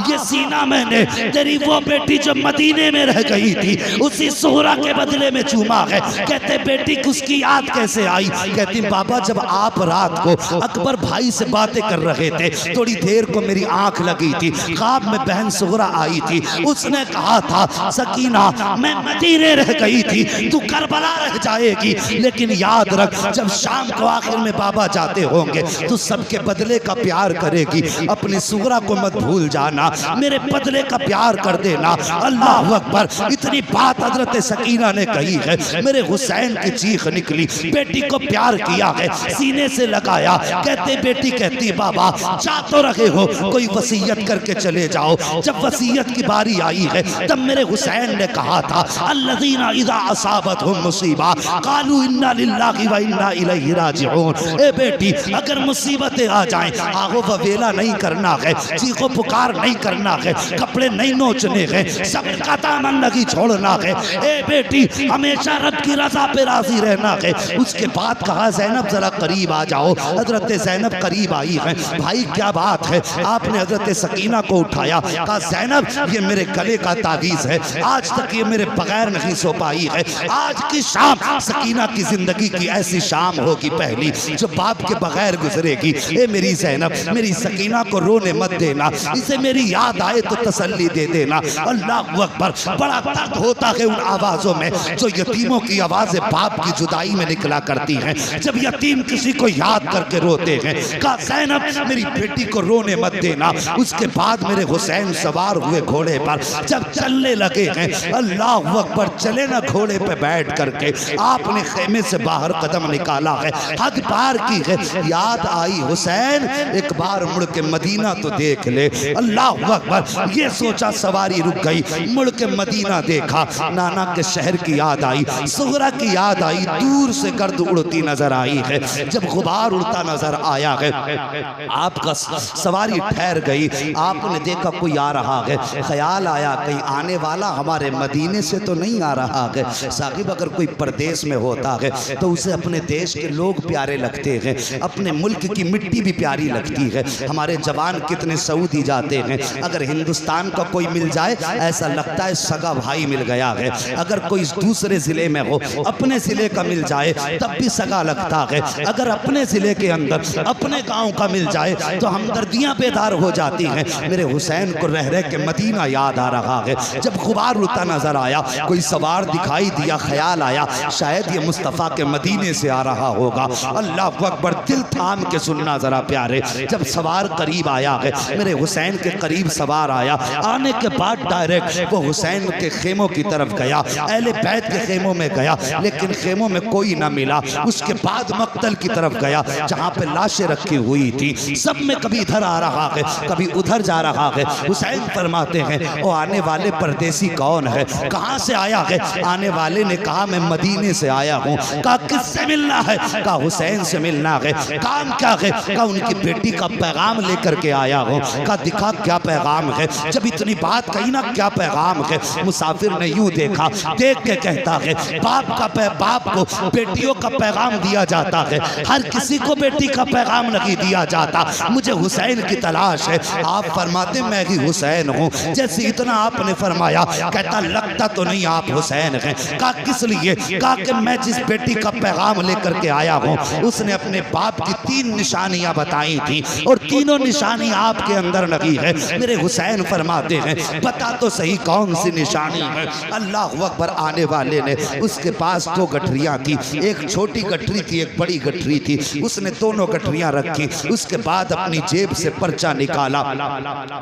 ये सीना मैंने तेरी वो बेटी जो मदीने में रह गई थी उसी सोहरा के बदले में चूमा है। कहते बेटी उसकी याद कैसे आई? कहती बाबा जब आप रात को अकबर भाई से बातें कर रहे थे, थोड़ी देर को मेरी आंख लगी थी, ख्वाब में बहन सोहरा आई थी, उसने कहा था सकीना मैं मदीने रह गई थी, तू करबला रह जाएगी, लेकिन याद रख जब शाम को आखिर में बाबा जाते होंगे तो सबके बदले का प्यार करेगी, अपनी सोहरा को मत भूल जाना, मेरे बदले का प्यार कर देना। अल्लाह अकबर। इतनी बात हजरत सकीना ने कही है, मेरे हुसैन की चीख निकली। बेटी को प्यार किया है, सीने से लगाया। कहते बेटी कहती बाबा जा तो रहे हो, कोई वसीयत करके चले जाओ। जब वसीयत की बारी आई है तब मेरे हुसैन ने कहा था अल्लज़ीना इज़ा असाबतहुम मुसीबा क़ालू इन्ना लिल्लाहि व इन्ना इलैहि राजिऊन। ए बेटी अगर मुसीबतें आ जाएं, आगो ववेला नहीं करना है, चीखो पुकार नहीं करना है, कपड़े नहीं नोचने हैं, सब्र का दामन नहीं छोड़ना है। ए बेटी हमेशा रब की रजा पे राजी रहना है। उसके बाद कहा ज़ैनब जरा करीब आ जाओ। हजरत ज़ैनब करीब आई है। भाई क्या बात है? आपने हजरत सकीना को उठाया, कहा ज़ैनब ये मेरे गले का तावीज़ है, आज तक ये मेरे बगैर नहीं सो पाई है। आज की शाम सकीना की जिंदगी की ऐसी शाम होगी पहली जो बाप के बगैर गुजरेगी। ए मेरी ज़ैनब मेरी सकीना को रोने मत देना, इसे मेरी याद आए तो तसल्ली दे देना। अल्लाह अकबर। बड़ा दर्द होता है उन आवाज़ों में जो यतीमों की आवाज़ें बाप की जुदाई में निकला करती हैं, जब यतीम किसी को याद करके रोते हैं। कहा ज़ैनब मेरी बेटी को रोने मत देना। उसके बाद मेरे हुसैन सवार हुए घोड़े पर, जब चलने लगे हैं अल्लाह अकबर, चले ना घोड़े पे बैठ करके आपने खेमे से बाहर कदम निकाला है, हद पार की है। याद आई हुसैन एक बार मुड़ के मदीना तो देख ले। अल्लाह अकबर। ये सोचा सवारी रुक गई, मुड़ के मदीना देखा, नाना के शहर की याद आई, सोहरा की याद आई, दूर से गर्द उड़ती नजर आई है। जब गुबार उड़ता नजर आया है आपका सवारी ठहर गई, आपने देखा कोई आ रहा है, ख्याल आया कहीं आने वाला हमारे मदीने से तो नहीं आ रहा है। साहिब अगर कोई परदेश में होता है तो उसे अपने देश के लोग प्यारे लगते हैं, अपने मुल्क की मिट्टी भी प्यारी लगती है। हमारे जवान कितने सऊदी जाते हैं, अगर हिंदुस्तान का कोई मिल जाए ऐसा लगता है सगा भाई मिल गया है। अगर कोई दूसरे ज़िले में हो, अपने ज़िले का मिल जाए तब भी सगा लगता है। अगर अपने ज़िले के अंदर अपने गांव का मिल जाए तो हमदर्दियाँ बेदार हो जाती हैं। मेरे हुसैन को रह रह के मदीना याद आ रहा है। जब गुबार उड़ता नजर आया, कोई सवार दिखाई दिया, ख्याल आया शायद ये मुस्तफ़ा के मदीने से आ रहा होगा। अल्लाह अकबर। दिल थाम के सुनना जरा प्यारे, जब सवार करीब आया है, मेरे हुसैन के करीब सवार आया, आने के बाद डायरेक्ट वो हुसैन के खेमों की तरफ गया, अहले बैत के खेमों में गया, लेकिन खेमों में में कोई ना मिला। उसके बाद मक्तल की तरफ गया जहाँ पे लाशें रखी हुई थी। सब में कभी इधर आ रहा है, कभी उधर जा रहा है। हुसैन फरमाते हैं वो आने वाले परदेसी कौन है, कहाँ से आया है? आने वाले ने कहा मैं मदीने से आया हूँ। कहा किससे मिलना है? कहा हुसैन से मिलना है। काम क्या है? कहा उनकी बेटी का पैगाम लेकर के आया हूँ। कहा दिखा क्या पैगाम है? जब इतनी बात कही ना क्या पैगाम है, मुसाफिर ने यूं देखा, देख के कहता है बाप को बेटियों का पैगाम दिया जाता है, हर किसी को बेटी का पैगाम नहीं दिया जाता। मुझे हुसैन की तलाश है। आप फरमाते मैं ही हुसैन हूँ। जैसे इतना आपने फरमाया, कहता लगता तो नहीं आप हुसैन हैं। कहा किस लिए? कहा कि मैं जिस बेटी का पैगाम लेकर के आया हूँ उसने अपने बाप की 3 निशानियां बताई थी और तीनों निशानी आपके अंदर नहीं है। मेरे हुसैन फरमाते हैं बता तो सही कौन सी निशानी है? अल्लाह अकबर। आने वाले ने उसके पास 2 गठरियां थी, एक छोटी गठरी थी, एक बड़ी गठरी थी। उसने दोनों गठरियां रखी। उसके बाद अपनी जेब से पर्चा निकाला।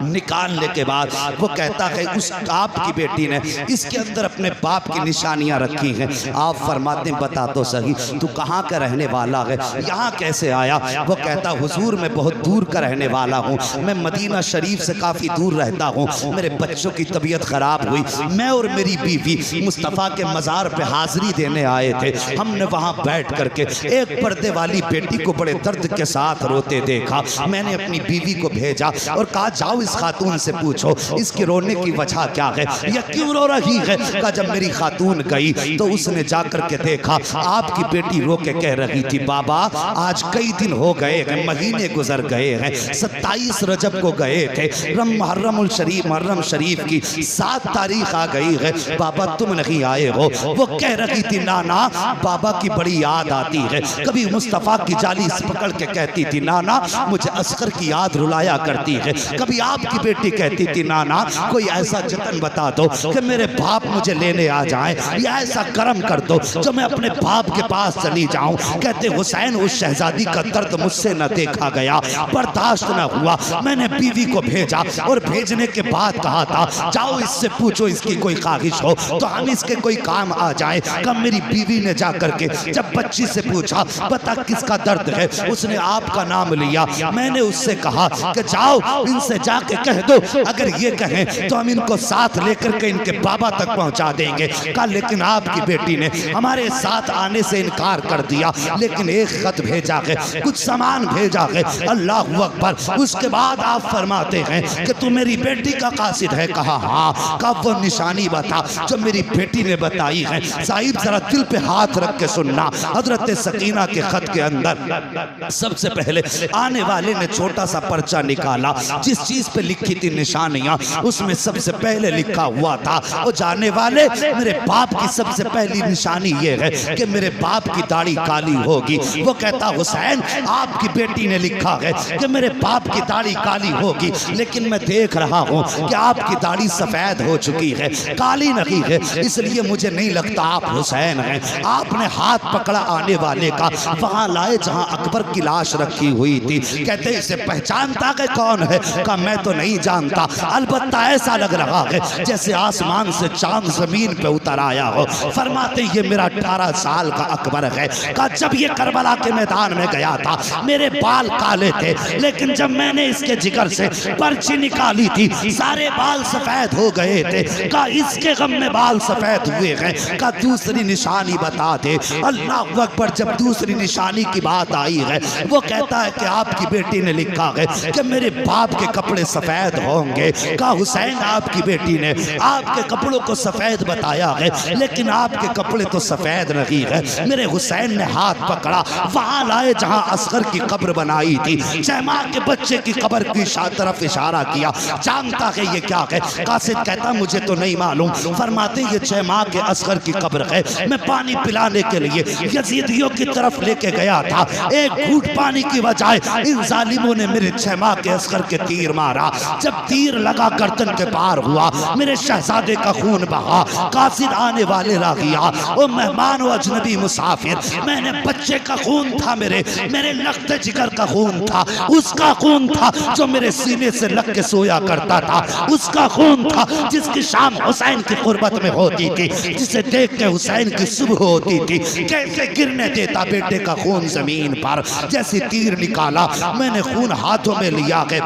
निकालने के बाद वो कहता है उस आपकी बेटी ने इसके अंदर अपने बाप की निशानियां रखी हैं। आप फरमाते बता तो सही तू कहाँ का रहने वाला है, यहाँ कैसे आया? वो कहता हुजूर मैं बहुत दूर का रहने वाला हूँ, मैं मदीना शरीफ से काफ़ी दूर रहता हूँ। मेरे बच्चों की तबीयत ख़राब हुई, मैं और मेरी बीवी मुस्तफ़ा के मज़ार पे हाज़िरी देने आए थे। हमने वहाँ बैठ करके एक पर्दे वाली बेटी को बड़े दर्द के साथ रोते देखा। मैंने अपनी बीवी को भेजा और कहा जाओ इस खातून से पूछो इसके रोने की वजह क्या है, यह क्यों रो रही है? कहा जब मेरी खातून गई तो उसने जाकर के देखा आपकी बेटी रो के कह रही थी बाबा आज कई दिन हो गए हैं, महीने गुजर गए हैं, 27 रजब को गए थे, मुहर्रम शरीफ की 7 तारीख आ गई है, बाबा तुम नहीं आए हो। वो कह रही थी नाना बाबा की बड़ी याद आती है। कभी मुस्तफ़ा की जाली पकड़ के कहती थी नाना मुझे असगर की याद रुलाया करती है। कभी आपकी बेटी कहती थी नाना कोई ऐसा जतन बता दो कि मेरे बाप मुझे लेने आ जाए, या ऐसा करम कर दो जो मैं अपने बाप के पास चली जाऊं। कहते हुसैन उस शहजादी का दर्द मुझसे न देखा गया, बर्दाश्त न हुआ। मैंने बीवी को भेजा और भेजने के बाद कहा था जाओ इससे पूछो इसकी कोई ख्वाहिश हो तो हम इसके कोई काम आ जाए। कब मेरी बीवी ने जाकर के जब बच्ची से पूछा बता किसका दर्द है, उसने आपका नाम लिया। मैंने उससे कहा कि जाओ इनसे जाके कह दो अगर ये कहें तो हम इनको साथ लेकर के इनके बाबा तक पहुंचा देंगे। कहा लेकिन आपकी बेटी ने हमारे साथ आने से इनकार कर दिया, लेकिन एक खत भेजा है, कुछ सामान भेजा है। अल्लाह अकबर। उसके बाद आप फरमाते हैं कि तू मेरी बेटी का कासिद है? कहा हाँ। कब वो निशानी बता जो मेरी बेटी ने बताई है। साहिब जरा दिल पे हाथ रख के सुनना। हजरत सकीना के खत के अंदर सबसे पहले आने वाले ने छोटा सा पर्चा निकाला, जिस चीज पे लिखी थी निशानियां उसमें सबसे पहले लिखा हुआ था वो जाने वाले मेरे बाप की सबसे पहली निशानी ये है कि मेरे बाप की दाढ़ी काली होगी। वो कहता हुसैन आपकी बेटी ने लिखा है कि मेरे बाप की दाढ़ी काली होगी, लेकिन मैं देख रहा हूँ कि आपकी दाढ़ी सफेद हो चुकी है, काली नहीं है, इसलिए मुझे नहीं लगता आप हुसैन हैं। आपने हाथ पकड़ा आने वाले का, वहां लाए जहां अकबर की लाश रखी हुई थी। कहते इसे पहचानता है कौन है? कहा मैं तो नहीं जानता, अलबत्ता ऐसा लग रहा है जैसे आसमान से चांद जमीन पे उतर आया हो। फरमाते ये मेरा 18 साल का अकबर है। कहा जब ये करबला के मैदान में गया था मेरे बाल काले थे, लेकिन जब मैंने इसके जिगर से पर्ची निकाली थी सारे बाल सफेद हो गए थे। कहा इसके गम में बाल सफेद हुए हैं। कहा दूसरी निशानी बता दे। अल्लाह अकबर। जब दूसरी निशानी की बात आई है वो कहता है कि आपकी बेटी ने लिखा है कि मेरे बाप के कपड़े सफेद होंगे। कहा हुसैन आपकी बेटी ने आपके कपड़ों को सफेद बताया है, लेकिन आपके कपड़े तो सफेद नहीं है। मेरे हुसैन ने हाथ पकड़ा, वहां लाए जहां असगर की कब्र बनाई थी, चैमा के बच्चे की कब्र की तरफ इशारा किया। जानता है ये क्या है? कासिद कहता मुझे तो नहीं मालूम। फरमाते ये 6 माह के असगर की कब्र है। मैं पानी पिलाने के लिए यजीदियों की तरफ लेके गया था, एक घूंट पानी की बजाय इन जालिमों ने मेरे 6 माह के असगर के तीर मारा। जब तीर लगा गर्दन के पार हुआ, मेरे शहजादे का खून बहा। कासिद आने वाले रागिया ओ मेहमान व अजनबी मुसाफिर, मैंने बच्चे का खून था, मेरे लखते जिगर का खून था, उसका खून था जो मेरे सीने से लग के सोया करता था, उसका खून था जिसकी शाम हुसैन की कुर्बत में होती थी, जिसे देख के हुसैन की सुबह होती होती थी, कैसे गिरने देता बेटे का खून जमीन पर। जैसे तीर निकाला मैंने, खून हाथों में लिया है।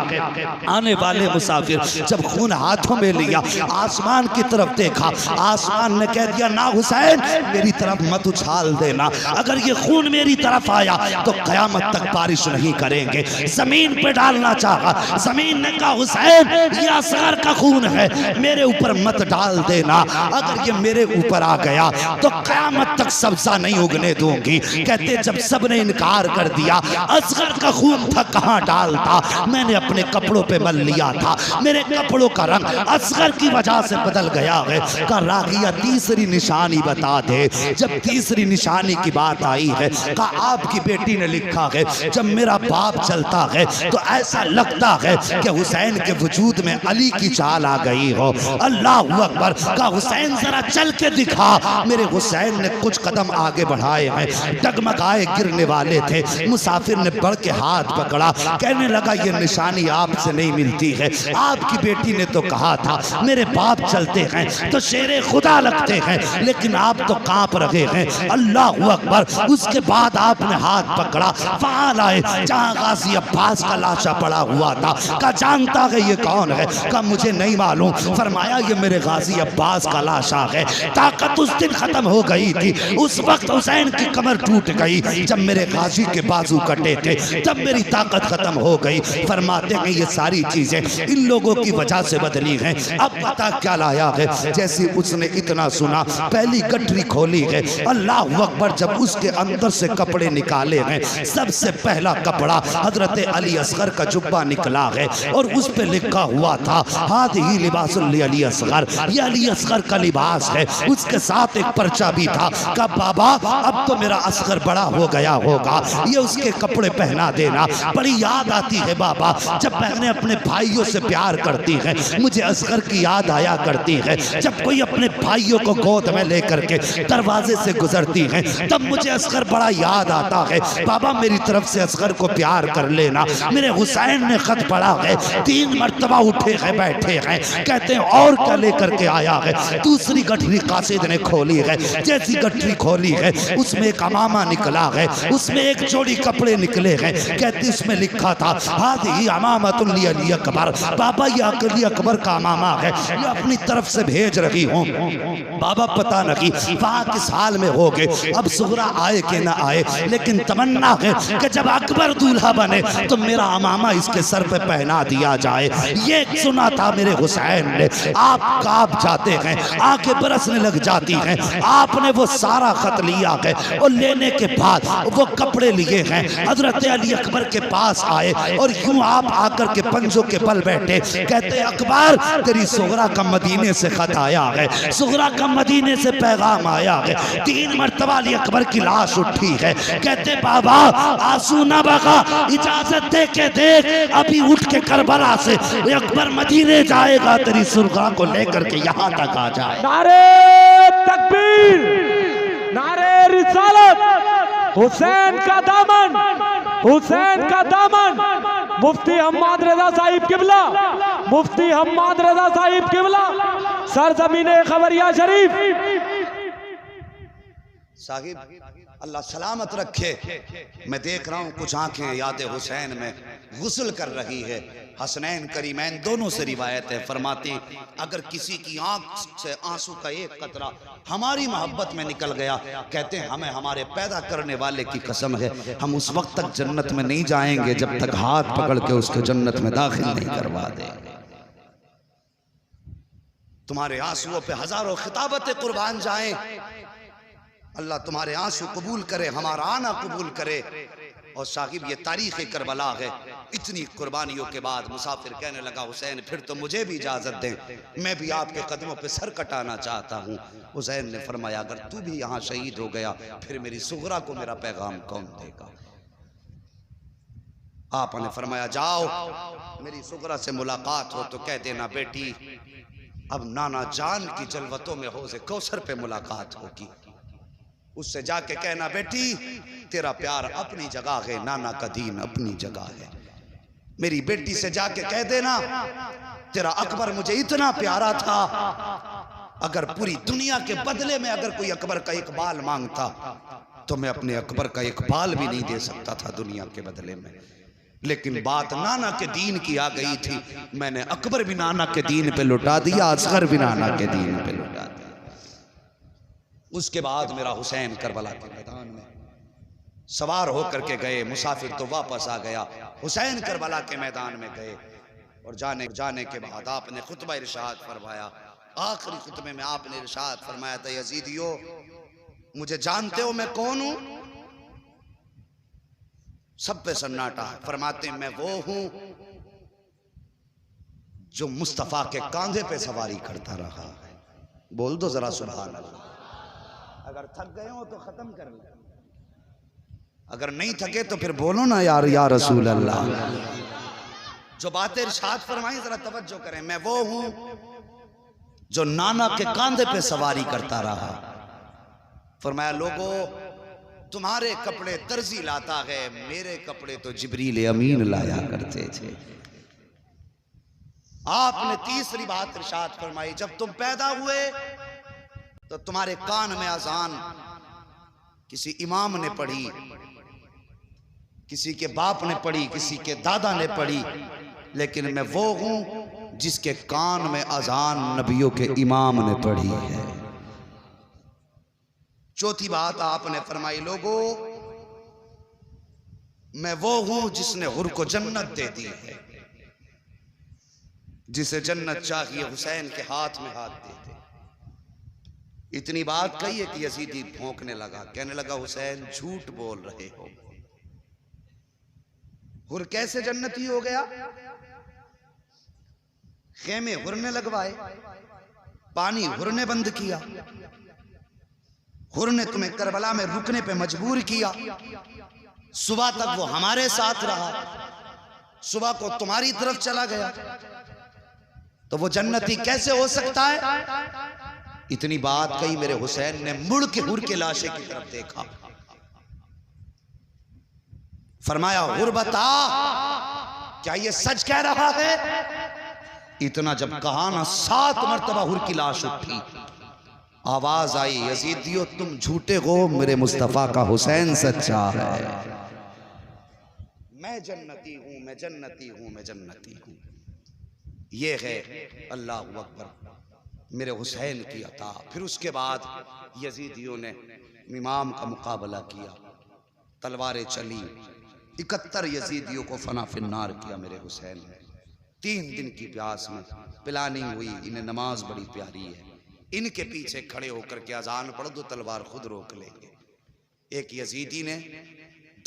आने वाले मुसाफिर जब खून हाथों में लिया, आसमान की तरफ देखा, आसमान ने कह दिया ना हुसैन मेरी तरफ मत उछाल देना, अगर ये खून मेरी तरफ आया तो कयामत तक बारिश नहीं करेंगे। जमीन पे डालना चाहा, जमीन ने कहा हुसैन ये असगर का खून है, मेरे ऊपर मत डाल देना, अगर ये मेरे ऊपर आ गया तो कयामत तक सब्जा नहीं उगने दूंगी। कहते जब सबने इनकार कर दिया, असगर का खून था कहां डालता, मैंने अपने कपड़ों पे मल लिया था, मेरे कपड़ों का रंग असगर की वजह से बदल गया है। का रागिया तीसरी निशानी बता दे। जब तीसरी निशानी की बात आई है, कहा आपकी बेटी ने लिखा है जब मेरा बाप चलता है तो ऐसा लगता है कि हुसैन के वजूद में अली की चाल आ गई हो। अल्लाह अकबर। का हुसैन जरा चल के दिखा। मेरे हुसैन ने कुछ कदम आगे बढ़ाए हैं, डगमगाए गिरने वाले थे। मुसाफिर ने बढ़ के हाथ पकड़ा, कहने लगा ये निशानी आपसे नहीं मिलती है, आपकी बेटी ने तो कहा था मेरे बाप चलते हैं तो शेरे खुदा लगते हैं, लेकिन आप तो कांप रहे हैं। अल्लाह अकबर। उसके बाद आपने हाथ पकड़ा, वहां लाए जहां गाजी अब्बास का लाशा पड़ा हुआ था। का जानता है ये कौन है? का मुझे नहीं मालूम। फरमाया ये मेरे गाजी अब्बास का लाशा है। ताकत उस दिन खत्म हो गई थी, उस वक्त हुसैन की कमर टूट गई, जब मेरे गाजी के बाजू कटे थे तब मेरी ताकत खत्म हो गई। फरमाते हैं ये सारी चीजें इन लोगों की वजह से बदली हैं। अब पता क्या लाया है? जैसे उसने इतना सुना, पहली गठरी खोली है, अल्लाह अकबर। जब उसके अंदर से कपड़े निकाले हैं, सबसे पहला कपड़ा हजरत अली असगर का जुब्बा निकला है और उस पे लिखा हुआ था हादिही लिबासुल अली असगर, ये अली असगर का लिबास है। उसके साथ एक पर्चा भी था का बाबा अब तो मेरा असगर बड़ा हो गया होगा, ये उसके कपड़े पहना देना। बड़ी याद आती है बाबा, जब बहनें अपने भाइयों से प्यार करती हैं, मुझे असगर की याद आया करती है। जब कोई अपने भाइयों को गोद में लेकर के दरवाजे से गुजरती है तब मुझे असगर बड़ा याद आता है। बाबा मेरी तरफ से असगर को प्यार कर लेना। मेरे हुसैन ने खत पढ़ा है, 3 मरतबा उठे हैं बैठे हैं, कहते हैं और क्या लेकर के आया है? दूसरी गठरी कासिद ने खोली है, जैसी गठरी खोली है उसमें एक अमामा निकला है, उसमें एक जोड़ी कपड़े निकले हैं। कहते इसमें लिखा था हादिही अमामतुल अली अकबर, बाबा ये अली अकबर का अमामा है, ये अपनी तरफ से भेज रही हूँ। बाबा पता नहीं वहाँ किस हाल में हो गए, अब सुगरा आए कि ना आए, लेकिन तमन्ना है कि जब अकबर दूल्हा बने तो मेरा अमामा इसके सर पे पहना दिया जाए। ये सुना था मेरे हुसैन ने। आप कांप जाते हैं, आंखें बरसने लग जाती हैं। आपने वो सारा खत लिया है और लेने के बाद वो कपड़े लिए हैं, हजरत अली अकबर के पास आए और यूं आप आकर के पंजों के बल बैठे। कहते अकबर तेरी सुगरा का मदीने से खत आया है, सुगरा का मदीने से पैगाम आया है। 3 मरतबा अली अकबर की लाश उठी है। कहते बाबा आंसू ना बगा, इजाजत दे के देख, अभी उठ के करबला से अकबर मदीने जाएगा, तेरी सुगरा को लेकर के यहाँ तक आ जाए। नारे तकबीर, नारे रिसालत, हुसैन का दामन, हुसैन का दामन। मुफ्ती हम्माद रजा साहिब किबला, मुफ्ती हम्माद रजा साहिब किबला, सरजमीने खबरिया शरीफ। साहिब अल्लाह सलामत रखे। मैं देख रहा हूँ कुछ आंखें याद हुसैन में गुस्ल कर रही है। हसनैन करीमैन दोनों से रिवायत है, फरमाती अगर किसी की आंख से आंसू का एक कतरा हमारी मोहब्बत में निकल गया, कहते हैं हमें हमारे पैदा करने वाले की कसम है हम उस वक्त तक जन्नत में नहीं जाएंगे जब तक हाथ पकड़ के उसको जन्नत में दाखिल नहीं करवा देंगे। तुम्हारे आंसुओं पे हजारों खिताबतें कुर्बान जाएं। अल्लाह तुम्हारे आंसू कबूल करे, हमारा आना कबूल करे। और साहिब ये तारीख करबला है। इतनी कुर्बानियों के बाद मुसाफिर कहने लगा हुसैन फिर तो मुझे भी इजाजत दें, मैं भी आपके कदमों पे सर कटाना चाहता हूँ। हुसैन ने फरमाया अगर तू भी यहाँ शहीद हो गया फिर मेरी सुगरा को मेरा पैगाम कौन देगा? आपने फरमाया जाओ मेरी सुगरा से मुलाकात हो तो कह देना बेटी अब नाना जान की जलवतों में हौज़े कौसर पे मुलाकात होगी। उससे जाके कहना बेटी तेरा प्यार अपनी जगह है, नाना का दीन अपनी जगह है। मेरी बेटी से जाके कह देना तेरा अकबर मुझे इतना प्यारा था अगर पूरी दुनिया के बदले में अगर कोई अकबर का एक बाल मांगता तो मैं अपने अकबर का एक बाल भी नहीं दे सकता था दुनिया के बदले में। लेकिन बात नाना के दीन की आ गई थी, मैंने अकबर भी नाना के दीन पे लुटा दिया, असगर भी नाना के दीन पे लुटा दिया। उसके बाद मेरा हुसैन करबला के मैदान में सवार होकर के गए, मुसाफिर तो वापस आ गया, हुसैन करबला के मैदान में गए और जाने के बाद आपने खुतबा इरशाद फरमाया। आखिरी खुतबे में आपने इरशाद फरमाया था, यजीदियो मुझे जानते हो मैं कौन हूं? सब पे सन्नाटा। फरमाते मैं वो हूं जो मुस्तफा के कांधे पे सवारी करता रहा है। बोल दो जरा सुभान अल्लाह। अगर थक गए हो तो खत्म कर लो, अगर नहीं थके तो फिर बोलो ना यार या रसूल अल्लाह। जो बातें इरशाद फरमाई जरा तवज्जो करें। मैं वो हूं जो नाना के कांधे पे सवारी करता रहा। फरमाया लोगों तुम्हारे कपड़े दर्जी लाता है, मेरे कपड़े तो जिब्रील अमीन लाया करते थे। आपने तीसरी बात इरशाद फरमाई, जब तुम पैदा हुए तो तुम्हारे कान में अजान किसी इमाम ने पढ़ी, किसी के बाप ने पढ़ी, किसी के दादा ने पढ़ी, लेकिन मैं वो हूं जिसके कान में अजान नबियों के इमाम ने पढ़ी है। चौथी बात आपने फरमाई, लोगों मैं वो हूं जिसने हुर को जन्नत दे दी है। जिसे जन्नत चाहिए हुसैन के हाथ में हाथ दे दे। इतनी बात कही है कि यजीदी भौंकने लगा, कहने लगा हुसैन झूठ बोल रहे हो। हुर कैसे जन्नती हो गया? खेमे हुर ने लगवाए, पानी हुर ने बंद किया, हुर ने तुम्हें करबला में रुकने पे मजबूर किया। सुबह तक वो हमारे साथ रहा, सुबह को तुम्हारी तरफ चला गया, तो वो जन्नती कैसे हो सकता है? इतनी बात कही, मेरे हुसैन ने मुड़ के हुर के लाशे की तरफ देखा, फरमाया हुर बता क्या ये सच कह रहा है? इतना जब कहा ना, 7 मरतबा हुर की लाश उठी। आवाज आई, यजीदियो तुम झूठे हो, मेरे मुस्तफा का हुसैन सच्चा है। मैं जन्नती हूं, मैं जन्नती हूं, मैं जन्नती हूं। ये है अल्लाहु अकबर मेरे हुसैन की अता। फिर उसके बाद यजीदियों ने इमाम का मुकाबला किया, तलवारें चली, 71 यजीदियों को फना फिन्नार किया मेरे हुसैन ने। 3 दिन की प्यास में प्लानिंग हुई, इन्हें नमाज बड़ी प्यारी है, इनके पीछे खड़े होकर के अजान पढ़ दो, तलवार खुद रोक लेंगे। एक यजीदी ने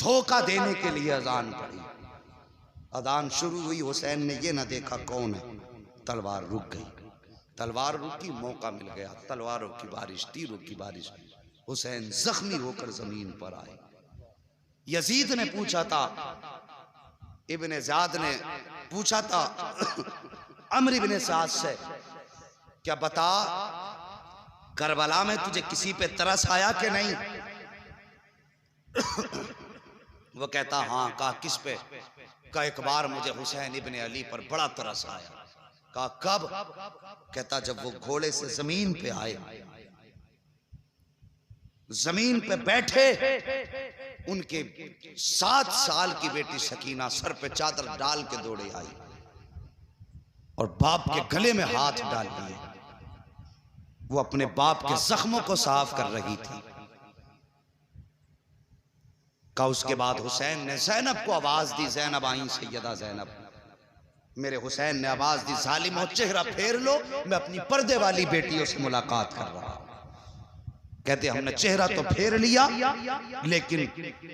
धोखा देने के लिए अजान पढ़ी, अजान शुरू हुई, हुसैन ने ये ना देखा कौन है, तलवार रुक गई। तलवार रुकी, मौका मिल गया, तलवारों की बारिश, तीरों की बारिश। हुसैन जख्मी होकर जमीन पर आए। यजीद ने पूछा था, इब्ने ज़ियाद ने पूछा था अम्र इब्ने साद से, क्या बता करबला में तुझे किसी पे तरस आया कि नहीं? वो कहता हाँ। कहा किस पे? कहा एक बार मुझे हुसैन इब्ने अली पर बड़ा तरस आया। कहा कब? कहता जब वो घोड़े से जमीन पे आए, जमीन पे बैठे, उनके 7 साल की बेटी सकीना सर पे चादर डाल के दौड़े आई और बाप के गले में हाथ डाल दिए। वो अपने बाप के जख्मों को साफ कर रही थी। का उसके बाद हुसैन ने जैनब को आवाज दी, जैनब आई सैयदा जैनब। मेरे हुसैन ने आवाज दी, जालिमो चेहरा फेर लो, मैं अपनी पर्दे वाली बेटियों से मुलाकात कर रहा हूं। कहते हमने चेहरा तो फेर लिया, लेकिन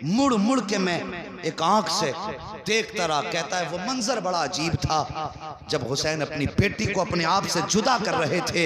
मुड़ मुड़ के मैं एक आंख से देखता रहा। कहता है वो मंजर बड़ा अजीब था, जब हुसैन अपनी बेटी को अपने आप से जुदा कर रहे थे,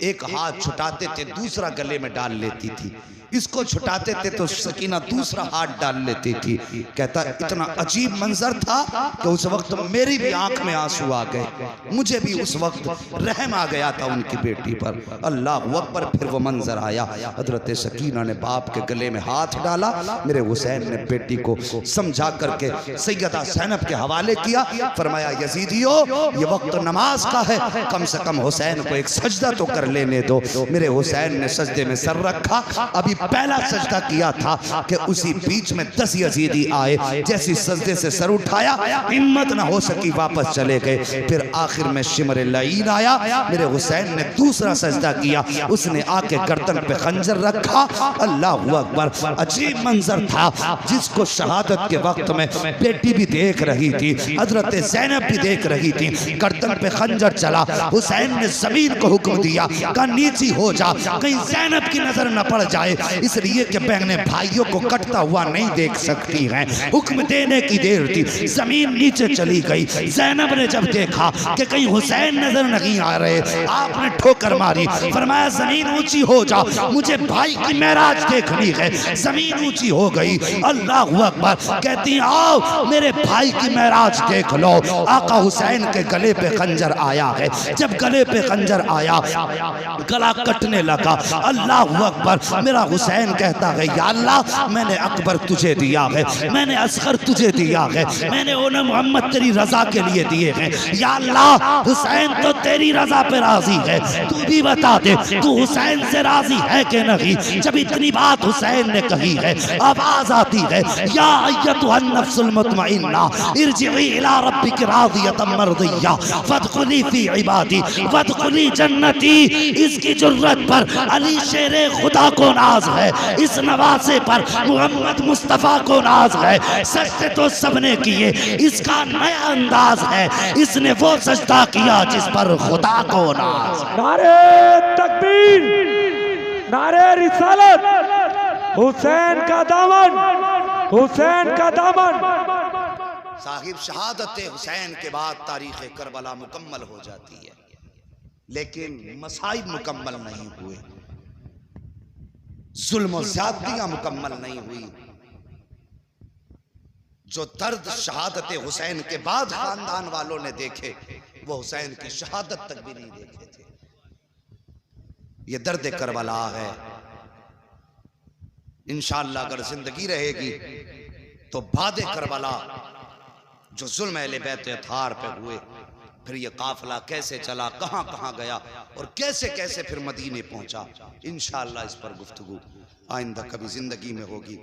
एक हाथ छुटाते थे, दूसरा गले में डाल लेती थी। इसको छुटाते थे तो सकीना दूसरा हाथ डाल लेती थी। कहता इतना अजीब मंजर था कि उस वक्त मेरी भी आंख में आंसू आ गए, मुझे भी उस वक्त रहम आ गया था उनकी बेटी पर। अल्लाह अकबर। फिर वो मंजर आया, हजरत सकीना ने बाप के गले में हाथ डाला, मेरे हुसैन ने बेटी को समझा करके सैयदा ज़ैनब के हवाले किया। फरमाया यजीदियो ये वक्त नमाज का है, कम से कम हुसैन को एक सजदा तो कर लेने दो। मेरे हुसैन ने सजदे में सर रखा, अभी पहला सजदा किया था कि उसी बीच में 10 यजीदी आए। जैसी सजदे से सर उठाया, हिम्मत ना हो सकी, वापस चले गए। फिर आखिर में शिमर लईन आया, मेरे हुसैन ने दूसरा सजदा किया, उसने आके गर्दन पे खंजर रखा। अल्लाह अकबर। अजीब मंजर था जिसको शहादत के वक्त में बेटी भी देख रही थी, हजरत ज़ैनब भी देख रही थी। गर्दन पे खंजर चला, हुसैन ने जमीन को हुक्म दिया का नीची हो जा, कहीं ज़ैनब की नजर न पड़ जाए, इसलिए कि बहने भाइयों को कटता हुआ नहीं देख सकती हैं। हुक्म देने की देर थी, जमीन नीचे चली गई। ज़ैनब ने जब देखा कि कहीं हुसैन नजर नहीं आ रहे, आपने ठोकर मारी, फरमाया जमीन ऊंची हो जा, मुझे भाई की मेराज देखनी है। जमीन ऊंची हो गई। अल्लाह अकबर। कहती आओ मेरे भाई की मेराज देख लो। आका हुसैन के गले पे खंजर आया है, जब गले पे खंजर आया गला कटने लगा। अल्लाह अकबर। मेरा हुसैन कहता है या अल्लाह मैंने अकबर तुझे दिया है, मैंने असगर तुझे दिया है, मैंने उन्हें मोहम्मद तेरी रजा के लिए दिए हैं। या अल्लाह हुसैन तो तेरी रजा पे राजी है, तू भी बता दे तू हुसैन से राजी है कि नहीं। जब इतनी बात हुसैन ने कही है, आवाज आती है या अय्यतुहन नफ्सुल मुतमइन्ना इरजिई इला रब्बिक रादियतम मर्दिया फदखुली फी इबादी फदखुली जन्नती। इसकी जुर्रत पर अली शेरे खुदा को नाज है, इस नवासे पर मोहम्मद मुस्तफा को नाज है। सजदे तो सबने किए, इसका नया अंदाज है, इसने वो सजदा किया जिस पर खुदा को नाज। नारे तकबीर, नारे रिसालत, हुसैन का दामन, हुसैन का दामन। साहिब शहादत हुसैन के बाद तारीख करबला मुकम्मल हो जाती है, लेकिन मसाइब मुकम्मल नहीं हुए, जुल्म और ज़्यादतियां मुकम्मल नहीं हुई। जो दर्द शहादत हुसैन के बाद खानदान वालों ने देखे, वो हुसैन की शहादत तक भी नहीं देखे थे। ये दर्द करबला है। इंशाअल्लाह अगर जिंदगी रहेगी तो बादे करबला जो जुल्म अहले बैत अतार पे हुए, फिर ये काफिला कैसे चला, कहां कहां गया और कैसे कैसे फिर मदीने पहुंचा, इंशाअल्लाह इस पर गुफ्तगू आइंदा कभी जिंदगी में होगी।